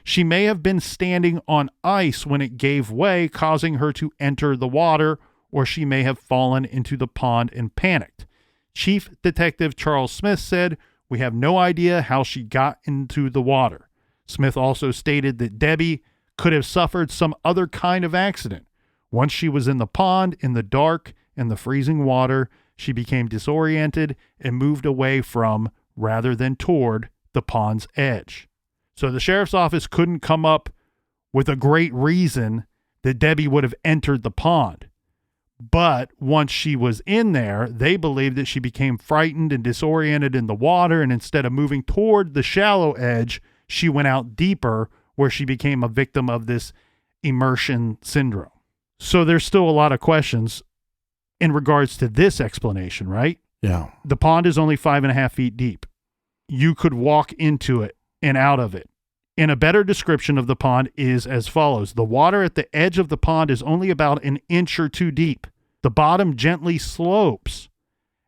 She may have been standing on ice when it gave way, causing her to enter the water, or she may have fallen into the pond and panicked. Chief Detective Charles Smith said, "We have no idea how she got into the water." Smith also stated that Debbie could have suffered some other kind of accident. Once she was in the pond, in the dark, in the freezing water, she became disoriented and moved away from, rather than toward, the pond's edge. So the sheriff's office couldn't come up with a great reason that Debbie would have entered the pond. But once she was in there, they believed that she became frightened and disoriented in the water, and instead of moving toward the shallow edge, she went out deeper, where she became a victim of this immersion syndrome. So there's still a lot of questions in regards to this explanation, right? Yeah. The pond is only 5.5 feet deep. You could walk into it and out of it. And a better description of the pond is as follows. The water at the edge of the pond is only about an inch or two deep. The bottom gently slopes,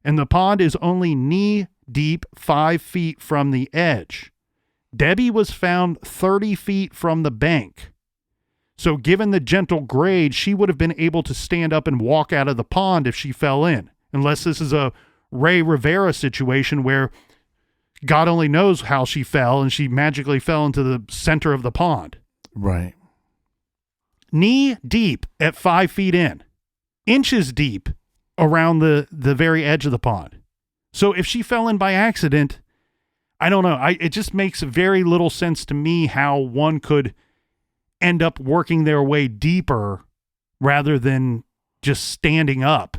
and the pond is only knee deep, 5 feet from the edge. Debbie was found 30 feet from the bank. So given the gentle grade, she would have been able to stand up and walk out of the pond if she fell in, unless this is a Ray Rivera situation where God only knows how she fell, and she magically fell into the center of the pond. Right. Knee deep at 5 feet in, inches deep around the very edge of the pond. So if she fell in by accident, I don't know. It just makes very little sense to me how one could end up working their way deeper rather than just standing up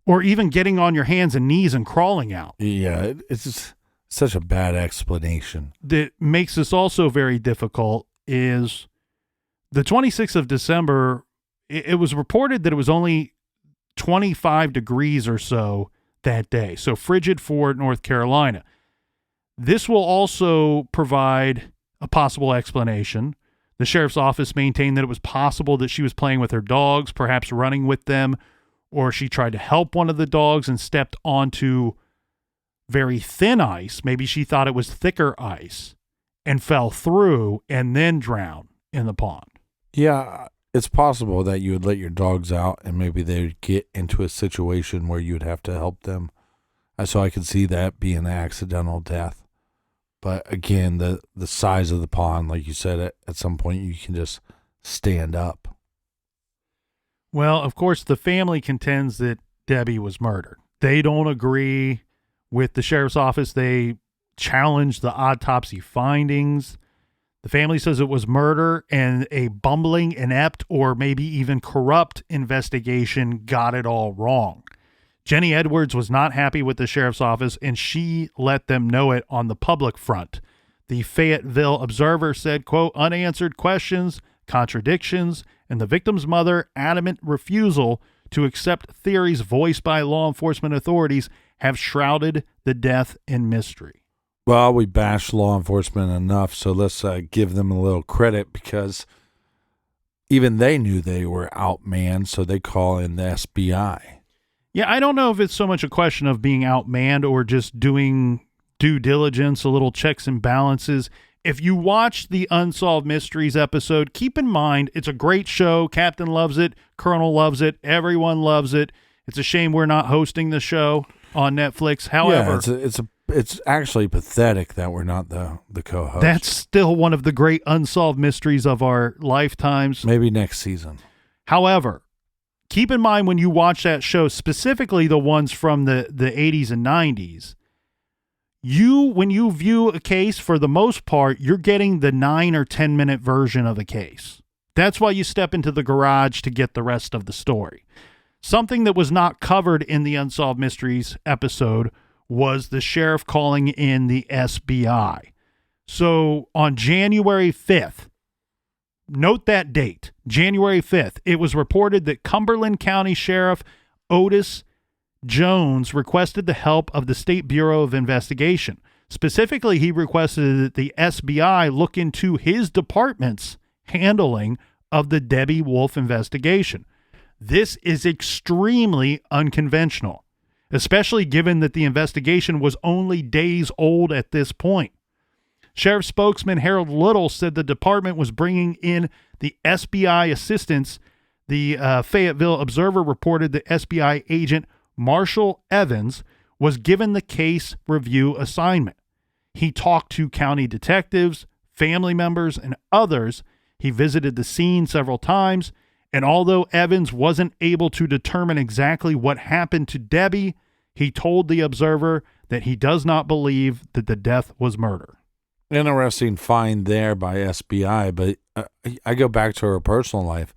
or even getting on your hands and knees and crawling out. Yeah, it's just such a bad explanation. That makes this also very difficult is the 26th of December, it was reported that it was only 25 degrees or so that day. So frigid for North Carolina. This will also provide a possible explanation. The sheriff's office maintained that it was possible that she was playing with her dogs, perhaps running with them, or she tried to help one of the dogs and stepped onto very thin ice. Maybe she thought it was thicker ice and fell through and then drowned in the pond. Yeah, it's possible that you would let your dogs out and maybe they would get into a situation where you would have to help them. So I could see that being an accidental death. But again, the size of the pond, like you said, at some point you can just stand up. Well, of course, the family contends that Debbie was murdered. They don't agree with the sheriff's office. They challenge the autopsy findings. The family says it was murder, and a bumbling, inept, or maybe even corrupt investigation got it all wrong. Jenny Edwards was not happy with the sheriff's office, and she let them know it on the public front. The Fayetteville Observer said, quote, "Unanswered questions, contradictions, and the victim's mother adamant refusal to accept theories voiced by law enforcement authorities have shrouded the death in mystery." Well, we bash law enforcement enough, so let's give them a little credit, because even they knew they were outmanned, so they call in the SBI. Yeah, I don't know if it's so much a question of being outmanned or just doing due diligence, a little checks and balances. If you watch the Unsolved Mysteries episode, keep in mind it's a great show. Captain loves it. Colonel loves it. Everyone loves it. It's a shame we're not hosting the show on Netflix. However, yeah, it's actually pathetic that we're not the co-host. That's still one of the great unsolved mysteries of our lifetimes. Maybe next season. However, keep in mind when you watch that show, specifically the ones from the 80s and 90s, when you view a case, for the most part, you're getting the 9 or 10 minute version of a case. That's why you step into the garage to get the rest of the story. Something that was not covered in the Unsolved Mysteries episode was the sheriff calling in the SBI. So on January 5th, note that date, January 5th, it was reported that Cumberland County Sheriff Otis Jones requested the help of the State Bureau of Investigation. Specifically, he requested that the SBI look into his department's handling of the Debbie Wolfe investigation. This is extremely unconventional, especially given that the investigation was only days old at this point. Sheriff spokesman Harold Little said the department was bringing in the SBI assistance. The Fayetteville Observer reported that SBI agent Marshall Evans was given the case review assignment. He talked to county detectives, family members, and others. He visited the scene several times, and although Evans wasn't able to determine exactly what happened to Debbie, he told the Observer that he does not believe that the death was murder. Interesting find there by SBI, but I go back to her personal life.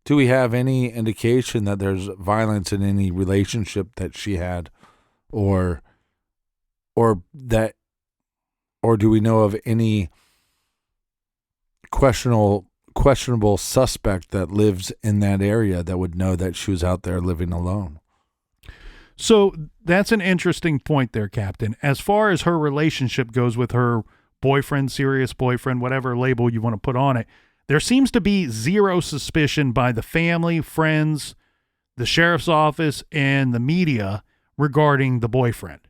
Do we have any indication that there's violence in any relationship that she had, or do we know of any questionable suspect that lives in that area that would know that she was out there living alone? So that's an interesting point there, Captain. As far as her relationship goes with her boyfriend, serious boyfriend, whatever label you want to put on it, there seems to be zero suspicion by the family, friends, the sheriff's office, and the media regarding the boyfriend.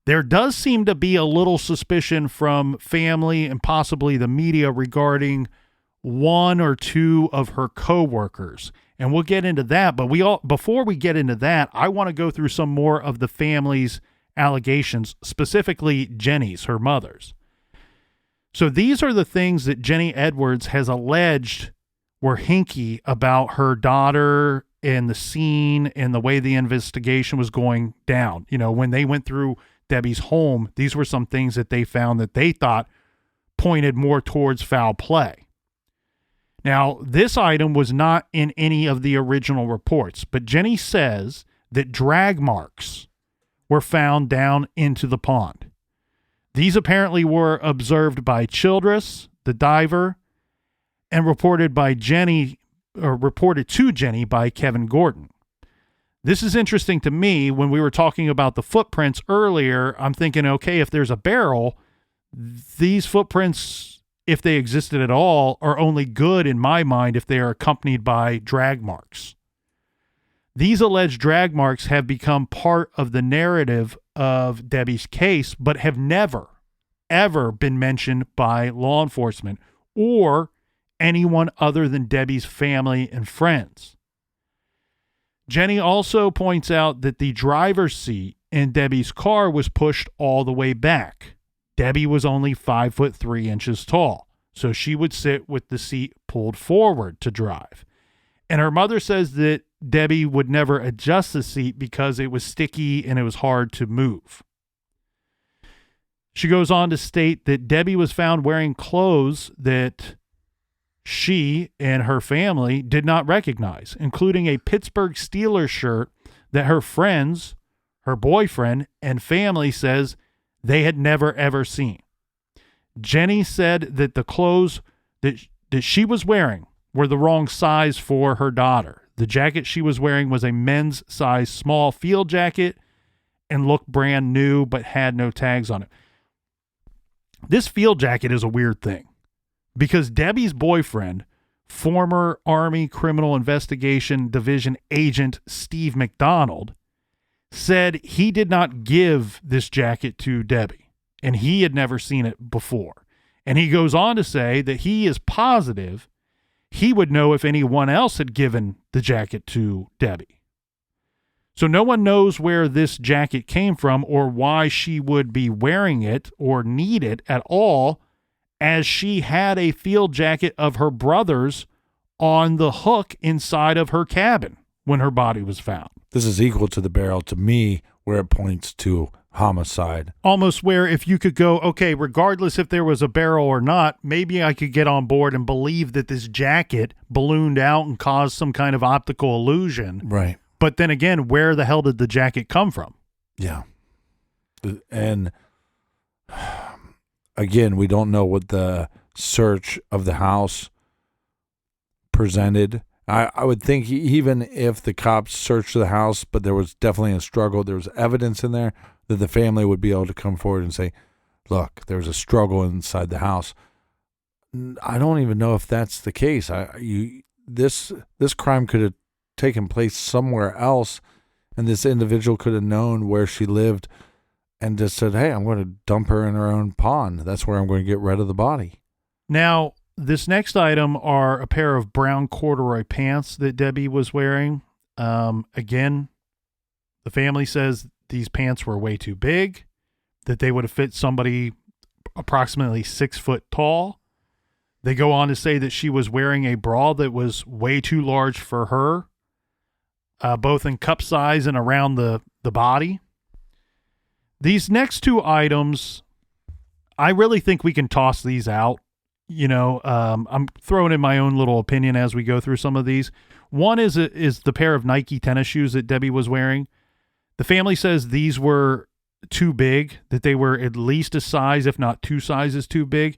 There does seem to be a little suspicion from family and possibly the media regarding one or two of her co-workers. And we'll get into that, but before we get into that, I want to go through some more of the family's allegations, specifically Jenny's, her mother's. So these are the things that Jenny Edwards has alleged were hinky about her daughter and the scene and the way the investigation was going down. You know, when they went through Debbie's home, these were some things that they found that they thought pointed more towards foul play. Now, this item was not in any of the original reports, but Jenny says that drag marks were found down into the pond. These apparently were observed by Childress, the diver, and reported to Jenny by Kevin Gordon. This is interesting to me. When we were talking about the footprints earlier, I'm thinking, okay, if there's a barrel, these footprints, if they existed at all, are only good in my mind if they are accompanied by drag marks. These alleged drag marks have become part of the narrative of Debbie's case, but have never, ever been mentioned by law enforcement or anyone other than Debbie's family and friends. Jenny also points out that the driver's seat in Debbie's car was pushed all the way back. Debbie was only 5'3" tall, so she would sit with the seat pulled forward to drive. And her mother says that Debbie would never adjust the seat because it was sticky and it was hard to move. She goes on to state that Debbie was found wearing clothes that she and her family did not recognize, including a Pittsburgh Steelers shirt that her friends, her boyfriend, and family says they had never, ever seen. Jenny said that the clothes that she was wearing were the wrong size for her daughter. The jacket she was wearing was a men's size small field jacket and looked brand new but had no tags on it. This field jacket is a weird thing because Debbie's boyfriend, former Army Criminal Investigation Division agent Steve McDonald, said he did not give this jacket to Debbie and he had never seen it before. And he goes on to say that he is positive he would know if anyone else had given the jacket to Debbie. So no one knows where this jacket came from or why she would be wearing it or need it at all, as she had a field jacket of her brother's on the hook inside of her cabin when her body was found. This is equal to the barrel to me, where it points to homicide. Almost where if you could go, okay, regardless if there was a barrel or not, maybe I could get on board and believe that this jacket ballooned out and caused some kind of optical illusion. Right. But then again, where the hell did the jacket come from? Yeah. And again, we don't know what the search of the house presented. I would think even if the cops searched the house, but there was definitely a struggle, there was evidence in there, that the family would be able to come forward and say, look, there was a struggle inside the house. I don't even know if that's the case. This crime could have taken place somewhere else, and this individual could have known where she lived and just said, hey, I'm going to dump her in her own pond. That's where I'm going to get rid of the body. Now, this next item are a pair of brown corduroy pants that Debbie was wearing. Again, the family says these pants were way too big, that they would have fit somebody approximately 6 foot tall. They go on to say that she was wearing a bra that was way too large for her, both in cup size and around the body. These next two items, I really think we can toss these out. You know, I'm throwing in my own little opinion as we go through some of these. One is the pair of Nike tennis shoes that Debbie was wearing. The family says these were too big, that they were at least a size, if not 2 sizes too big.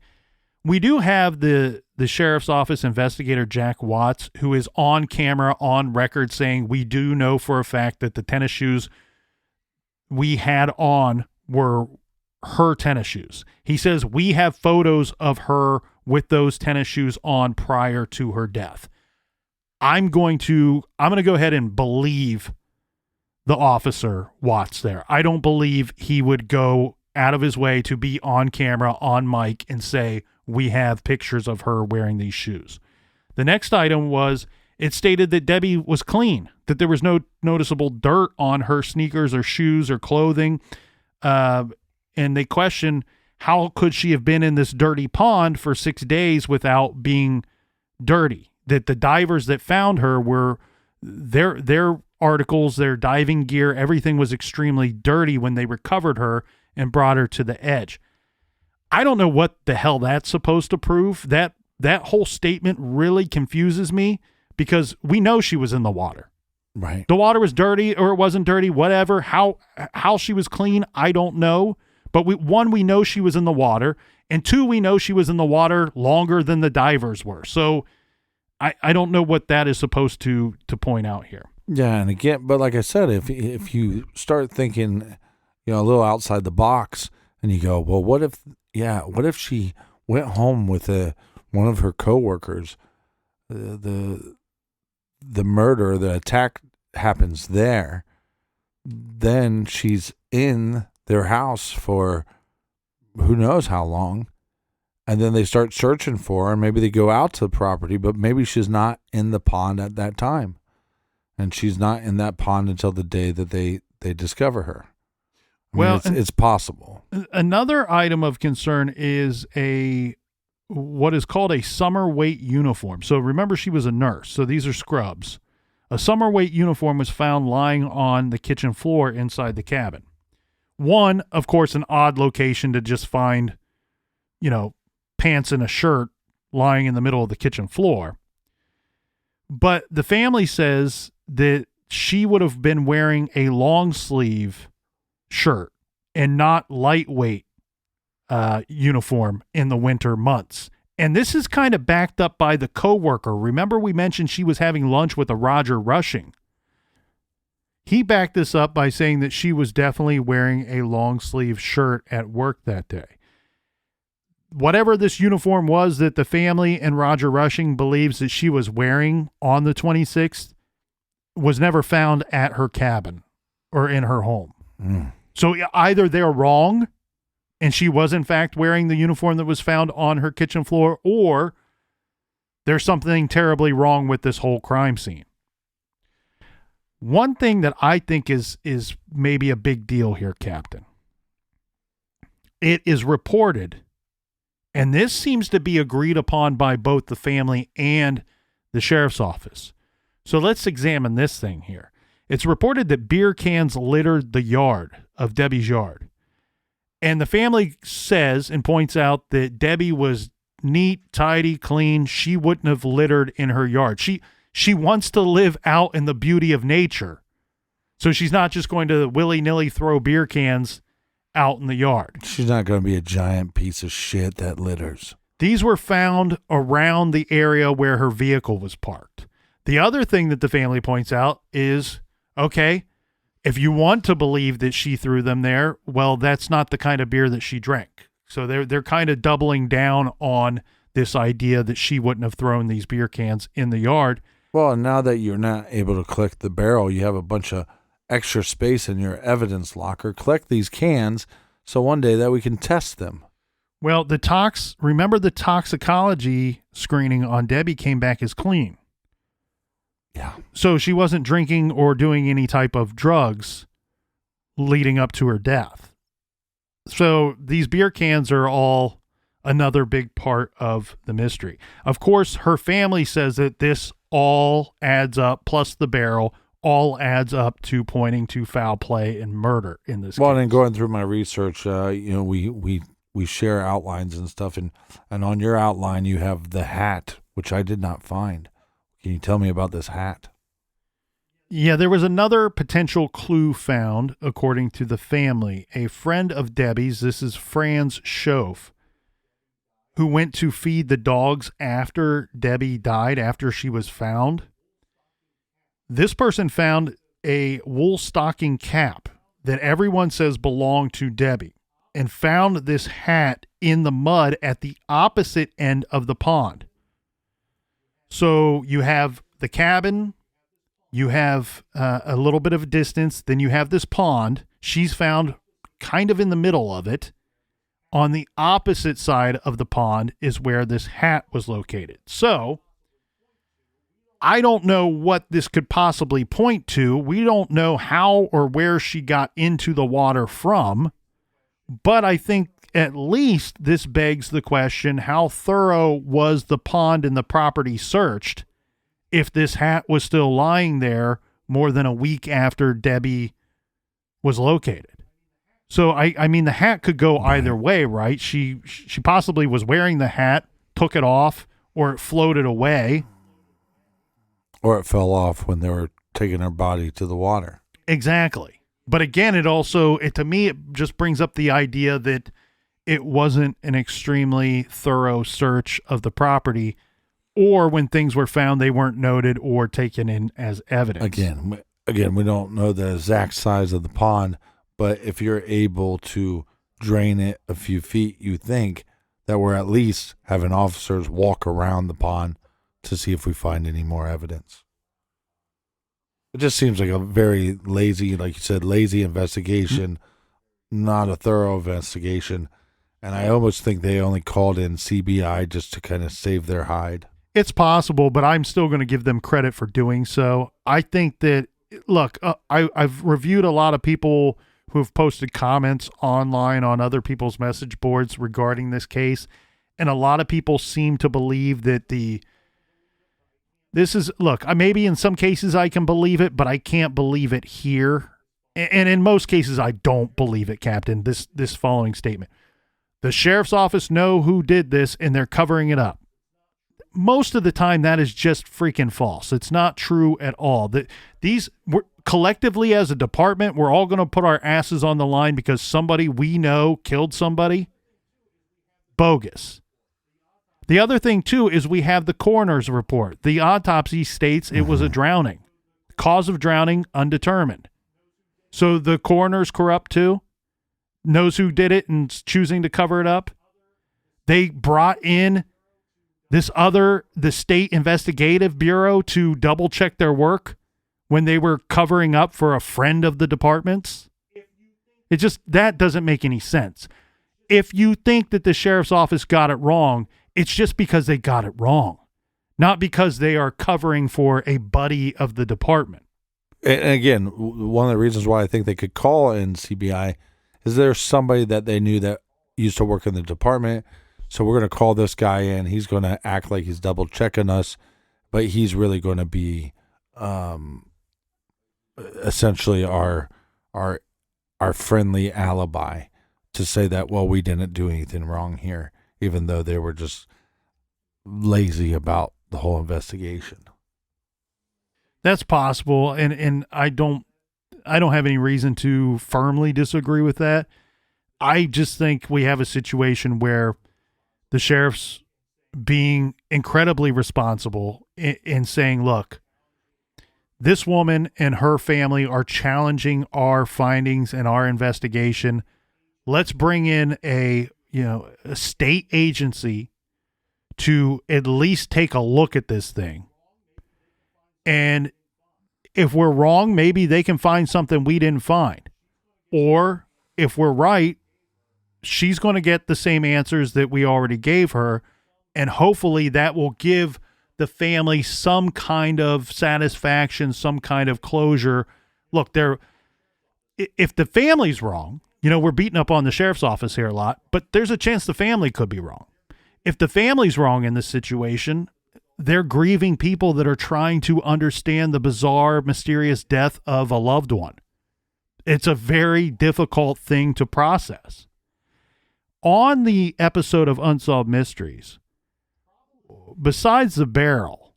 We do have the sheriff's office investigator, Jack Watts, who is on camera, on record, saying we do know for a fact that the tennis shoes we had on were her tennis shoes. He says we have photos of her with those tennis shoes on prior to her death. I'm going to go ahead and believe the officer Watts there. I don't believe he would go out of his way to be on camera, on mic, and say, we have pictures of her wearing these shoes. The next item was, it stated that Debbie was clean, that there was no noticeable dirt on her sneakers or shoes or clothing. And they questioned, how could she have been in this dirty pond for 6 days without being dirty? That the divers that found her were, their articles, their diving gear, everything was extremely dirty when they recovered her and brought her to the edge. I don't know what the hell that's supposed to prove. That whole statement really confuses me, because we know she was in the water. Right. The water was dirty or it wasn't dirty, whatever. How she was clean, I don't know. But we know she was in the water, and 2, we know she was in the water longer than the divers were. So I don't know what that is supposed to point out here. Yeah, and again, but like I said, if you start thinking, a little outside the box, and you go, well, what if she went home with one of her coworkers, the murder, the attack happens there, then she's in their house for who knows how long, and then they start searching for her, and maybe they go out to the property, but maybe she's not in the pond at that time, and she's not in that pond until the day that they discover her. It's possible. Another item of concern is what is called a summer weight uniform. So remember, she was a nurse, so these are scrubs. A summer weight uniform was found lying on the kitchen floor inside the cabin. One, of course, an odd location to just find, pants and a shirt lying in the middle of the kitchen floor. But the family says that she would have been wearing a long sleeve shirt and not lightweight uniform in the winter months. And this is kind of backed up by the coworker. Remember, we mentioned she was having lunch with a Roger Rushing. He backed this up by saying that she was definitely wearing a long sleeve shirt at work that day. Whatever this uniform was that the family and Roger Rushing believes that she was wearing on the 26th was never found at her cabin or in her home. Mm. So either they're wrong and she was in fact wearing the uniform that was found on her kitchen floor, or there's something terribly wrong with this whole crime scene. One thing that I think is maybe a big deal here, Captain. It is reported, and this seems to be agreed upon by both the family and the sheriff's office. So let's examine this thing here. It's reported that beer cans littered the yard of Debbie's yard. And the family says and points out that Debbie was neat, tidy, clean. She wouldn't have littered in her yard. She wants to live out in the beauty of nature. So she's not just going to willy-nilly throw beer cans out in the yard. She's not going to be a giant piece of shit that litters. These were found around the area where her vehicle was parked. The other thing that the family points out is, okay, if you want to believe that she threw them there, well, that's not the kind of beer that she drank. So they're kind of doubling down on this idea that she wouldn't have thrown these beer cans in the yard. Well, now that you're not able to collect the barrel, you have a bunch of extra space in your evidence locker. Collect these cans so one day that we can test them. Well, remember the toxicology screening on Debbie came back as clean. Yeah. So she wasn't drinking or doing any type of drugs leading up to her death. So these beer cans are all another big part of the mystery. Of course, her family says that this all adds up, plus the barrel, all adds up to pointing to foul play and murder in this case. Well, and going through my research, we share outlines and stuff, and on your outline you have the hat, which I did not find. Can you tell me about this hat? Yeah, there was another potential clue found, according to the family. A friend of Debbie's, this is Franz Schoaf, who went to feed the dogs after Debbie died, after she was found. This person found a wool stocking cap that everyone says belonged to Debbie, and found this hat in the mud at the opposite end of the pond. So you have the cabin, you have a little bit of a distance, then you have this pond. She's found kind of in the middle of it. On the opposite side of the pond is where this hat was located. So I don't know what this could possibly point to. We don't know how or where she got into the water from, but I think at least this begs the question, how thorough was the pond and the property searched if this hat was still lying there more than a week after Debbie was located? So, I mean, the hat could go either way, right? She possibly was wearing the hat, took it off, or it floated away. Or it fell off when they were taking her body to the water. Exactly. But again, to me, it just brings up the idea that it wasn't an extremely thorough search of the property, or when things were found, they weren't noted or taken in as evidence. Again, we don't know the exact size of the pond, but if you're able to drain it a few feet, you think that we're at least having officers walk around the pond to see if we find any more evidence. It just seems like a very lazy, like you said, lazy investigation, not a thorough investigation. And I almost think they only called in CBI just to kind of save their hide. It's possible, but I'm still going to give them credit for doing so. I think that, look, I've reviewed a lot of people who have posted comments online on other people's message boards regarding this case, and a lot of people seem to believe that maybe in some cases I can believe it, but I can't believe it here. And in most cases, I don't believe it, Captain, this following statement. The sheriff's office know who did this, and they're covering it up. Most of the time, that is just freaking false. It's not true at all. We're collectively as a department, we're all going to put our asses on the line because somebody we know killed somebody. Bogus. The other thing, too, is we have the coroner's report. The autopsy states it was a drowning. Cause of drowning, undetermined. So the coroner's corrupt, too? Knows who did it and is choosing to cover it up? They brought in the State Investigative Bureau to double-check their work when they were covering up for a friend of the department's? That doesn't make any sense. If you think that the sheriff's office got it wrong, it's just because they got it wrong, not because they are covering for a buddy of the department. And again, one of the reasons why I think they could call in CBI is there's somebody that they knew that used to work in the department. So we're going to call this guy in. He's going to act like he's double checking us, but he's really going to be essentially our friendly alibi to say that, well, we didn't do anything wrong here, even though they were just lazy about the whole investigation. That's possible, and I don't have any reason to firmly disagree with that. I just think we have a situation where the sheriff's being incredibly responsible in saying, look, this woman and her family are challenging our findings and our investigation. Let's bring in a state agency to at least take a look at this thing. And If we're wrong, maybe they can find something we didn't find. Or if we're right, she's going to get the same answers that we already gave her, and hopefully that will give the family some kind of satisfaction, some kind of closure. Look, if the family's wrong, we're beating up on the sheriff's office here a lot, but there's a chance the family could be wrong. If the family's wrong in this situation, they're grieving people that are trying to understand the bizarre, mysterious death of a loved one. It's a very difficult thing to process. On the episode of Unsolved Mysteries, besides the barrel,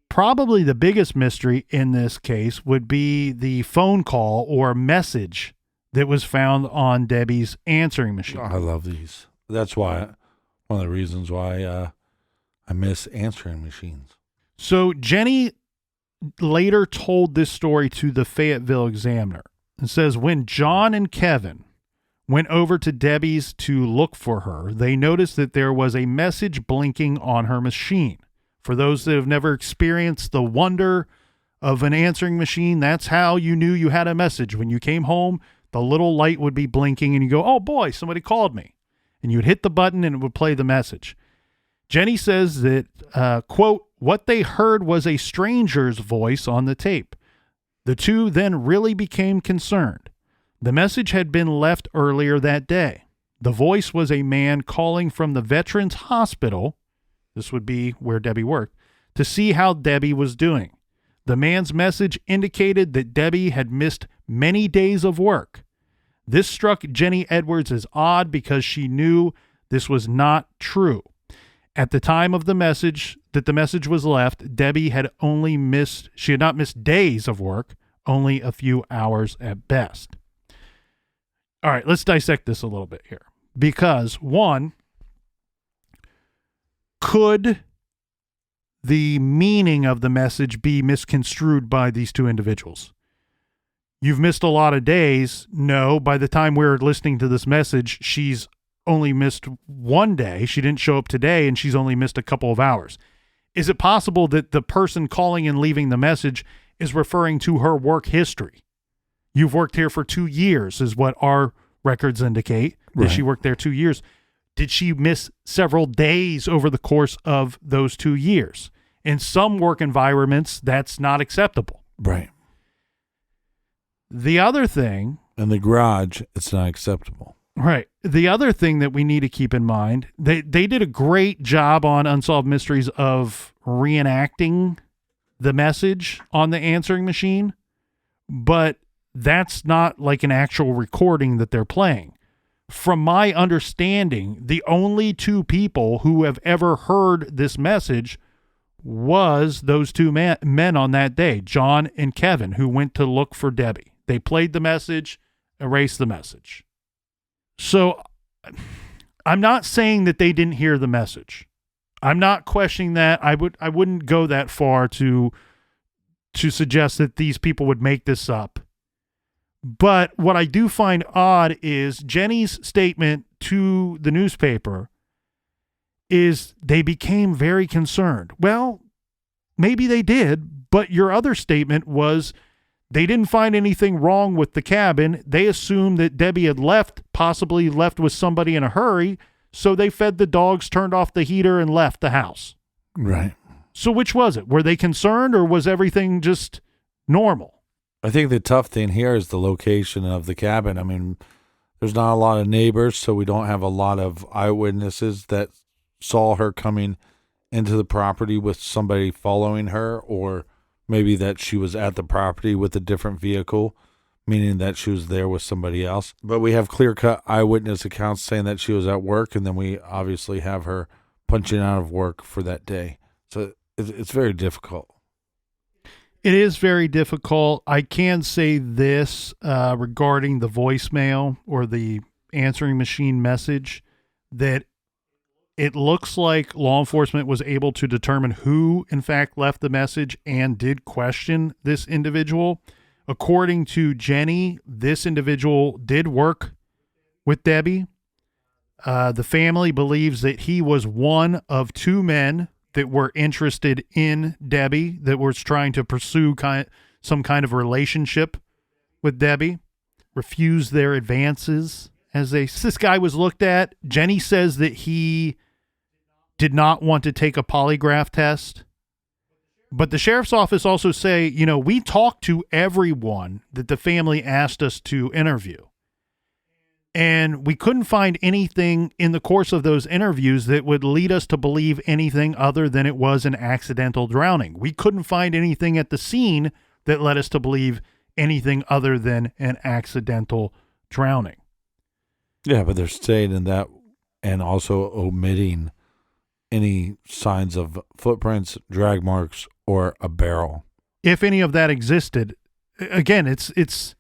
probably the biggest mystery in this case would be the phone call or message that was found on Debbie's answering machine. I love these. That's why, one of the reasons why I miss answering machines. So Jenny later told this story to the Fayetteville Examiner. It says, when John and Kevin went over to Debbie's to look for her, they noticed that there was a message blinking on her machine. For those that have never experienced the wonder of an answering machine, that's how you knew you had a message. When you came home, the little light would be blinking and you go, oh boy, somebody called me. And you'd hit the button and it would play the message. Jenny says that, quote, what they heard was a stranger's voice on the tape. The two then really became concerned. The message had been left earlier that day. The voice was a man calling from the Veterans Hospital, this would be where Debbie worked, to see how Debbie was doing. The man's message indicated that Debbie had missed many days of work. This struck Jenny Edwards as odd because she knew this was not true. At the time of the message was left, Debbie had not missed days of work, only a few hours at best. All right, let's dissect this a little bit here. Because, one, could the meaning of the message be misconstrued by these two individuals? You've missed a lot of days. No, by the time we're listening to this message, she's only missed one day. She didn't show up today, and she's only missed a couple of hours. Is it possible that the person calling and leaving the message is referring to her work history? You've worked here for 2 years is what our records indicate, that Right. She worked there 2 years. Did she miss several days over the course of those 2 years? In some work environments, that's not acceptable. Right. The other thing... In the garage, it's not acceptable. Right. The other thing that we need to keep in mind, they did a great job on Unsolved Mysteries of reenacting the message on the answering machine, but that's not like an actual recording that they're playing. From my understanding, the only two people who have ever heard this message was those two men on that day, John and Kevin, who went to look for Debbie. They played the message, erased the message. So I'm not saying that they didn't hear the message. I'm not questioning that. I wouldn't go that far to suggest that these people would make this up. But what I do find odd is Jenny's statement to the newspaper is they became very concerned. Well, maybe they did, but your other statement was they didn't find anything wrong with the cabin. They assumed that Debbie had left, possibly left with somebody in a hurry, so they fed the dogs, turned off the heater, and left the house. Right. So which was it? Were they concerned, or was everything just normal? I think the tough thing here is the location of the cabin. I mean, there's not a lot of neighbors, so we don't have a lot of eyewitnesses that saw her coming into the property with somebody following her, or maybe that she was at the property with a different vehicle, meaning that she was there with somebody else. But we have clear-cut eyewitness accounts saying that she was at work, and then we obviously have her punching out of work for that day. So it's very difficult. It is very difficult. I can say this regarding the voicemail or the answering machine message, that it looks like law enforcement was able to determine who, in fact, left the message and did question this individual. According to Jenny, this individual did work with Debbie. The family believes that he was one of two men that were interested in Debbie, that was trying to pursue some kind of relationship with Debbie, refused their advances as this guy was looked at. Jenny says that he did not want to take a polygraph test. But the sheriff's office also say, we talked to everyone that the family asked us to interview. And we couldn't find anything in the course of those interviews that would lead us to believe anything other than it was an accidental drowning. We couldn't find anything at the scene that led us to believe anything other than an accidental drowning. Yeah, but they're staying in that and also omitting any signs of footprints, drag marks, or a barrel. If any of that existed, again, it's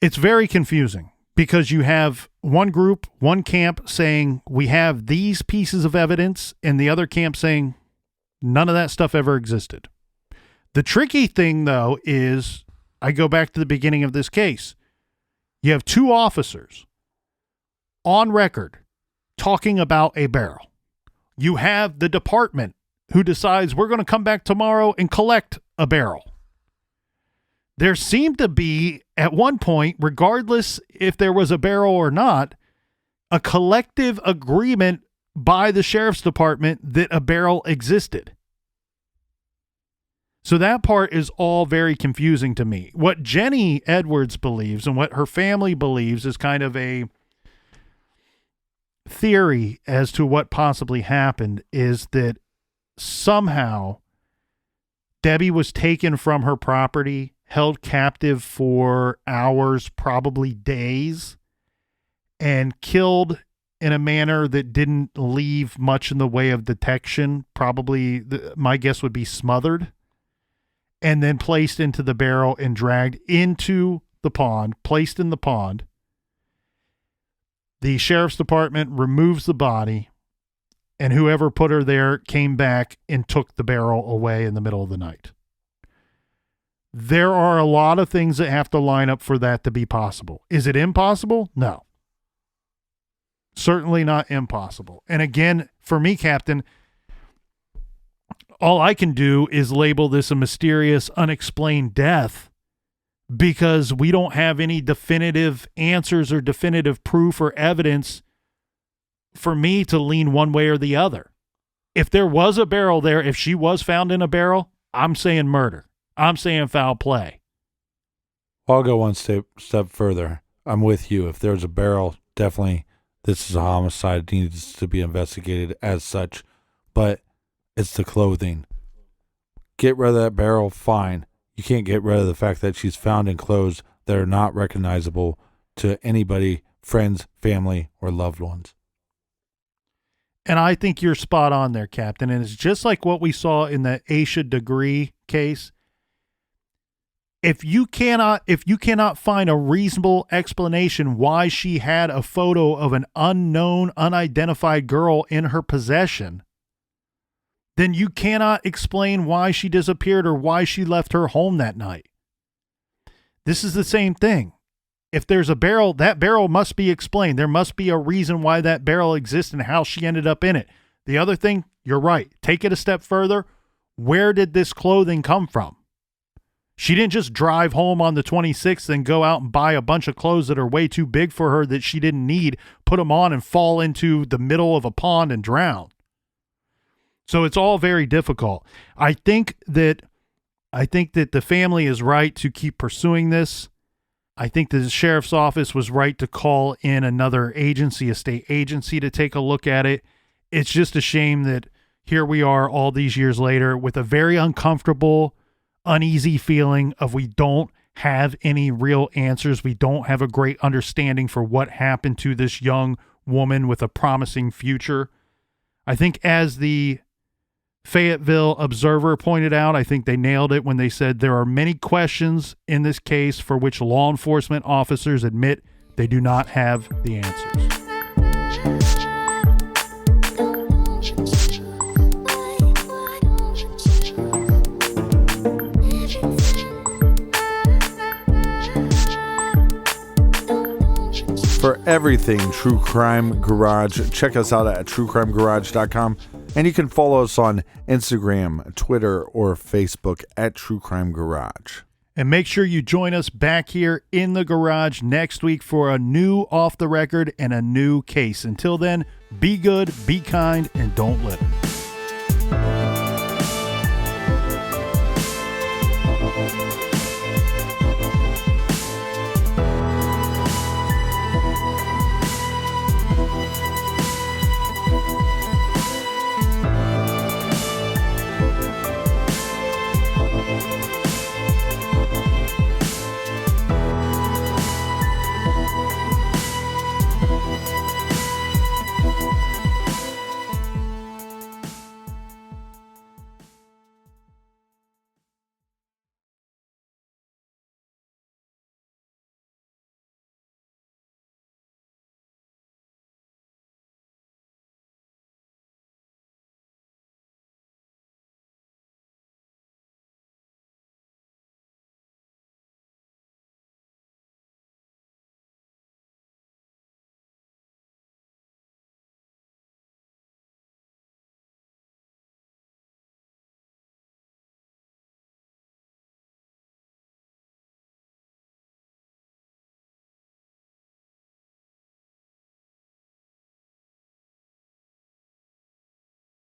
very confusing because you have one group, one camp saying we have these pieces of evidence and the other camp saying none of that stuff ever existed. The tricky thing, though, is I go back to the beginning of this case. You have two officers on record talking about a barrel. You have the department who decides we're going to come back tomorrow and collect a barrel. There seemed to be, at one point, regardless if there was a barrel or not, a collective agreement by the sheriff's department that a barrel existed. So that part is all very confusing to me. What Jenny Edwards believes and what her family believes is kind of a theory as to what possibly happened is that somehow Debbie was taken from her property, held captive for hours, probably days, and killed in a manner that didn't leave much in the way of detection. Probably, my guess would be smothered, and then placed into the barrel and dragged into the pond, placed in the pond. The sheriff's department removes the body, and whoever put her there came back and took the barrel away in the middle of the night. There are a lot of things that have to line up for that to be possible. Is it impossible? No. Certainly not impossible. And again, for me, Captain, all I can do is label this a mysterious, unexplained death because we don't have any definitive answers or definitive proof or evidence for me to lean one way or the other. If there was a barrel there, if she was found in a barrel, I'm saying murder. I'm saying foul play. I'll go one step further. I'm with you. If there's a barrel, definitely this is a homicide. It needs to be investigated as such. But it's the clothing. Get rid of that barrel, fine. You can't get rid of the fact that she's found in clothes that are not recognizable to anybody, friends, family, or loved ones. And I think you're spot on there, Captain. And it's just like what we saw in the Aisha Degree case. If you cannot find a reasonable explanation why she had a photo of an unknown, unidentified girl in her possession, then you cannot explain why she disappeared or why she left her home that night. This is the same thing. If there's a barrel, that barrel must be explained. There must be a reason why that barrel exists and how she ended up in it. The other thing, you're right. Take it a step further. Where did this clothing come from? She didn't just drive home on the 26th and go out and buy a bunch of clothes that are way too big for her that she didn't need, put them on and fall into the middle of a pond and drown. So it's all very difficult. I think that the family is right to keep pursuing this. I think the sheriff's office was right to call in another agency, a state agency, to take a look at it. It's just a shame that here we are all these years later with a very uncomfortable, uneasy feeling of we don't have any real answers. We don't have a great understanding for what happened to this young woman with a promising future. I think as the Fayetteville Observer pointed out, I think they nailed it when they said there are many questions in this case for which law enforcement officers admit they do not have the answers. For everything True Crime Garage, check us out at truecrimegarage.com. And you can follow us on Instagram, Twitter, or Facebook at True Crime Garage. And make sure you join us back here in the garage next week for a new Off the Record and a new case. Until then, be good, be kind, and don't litter.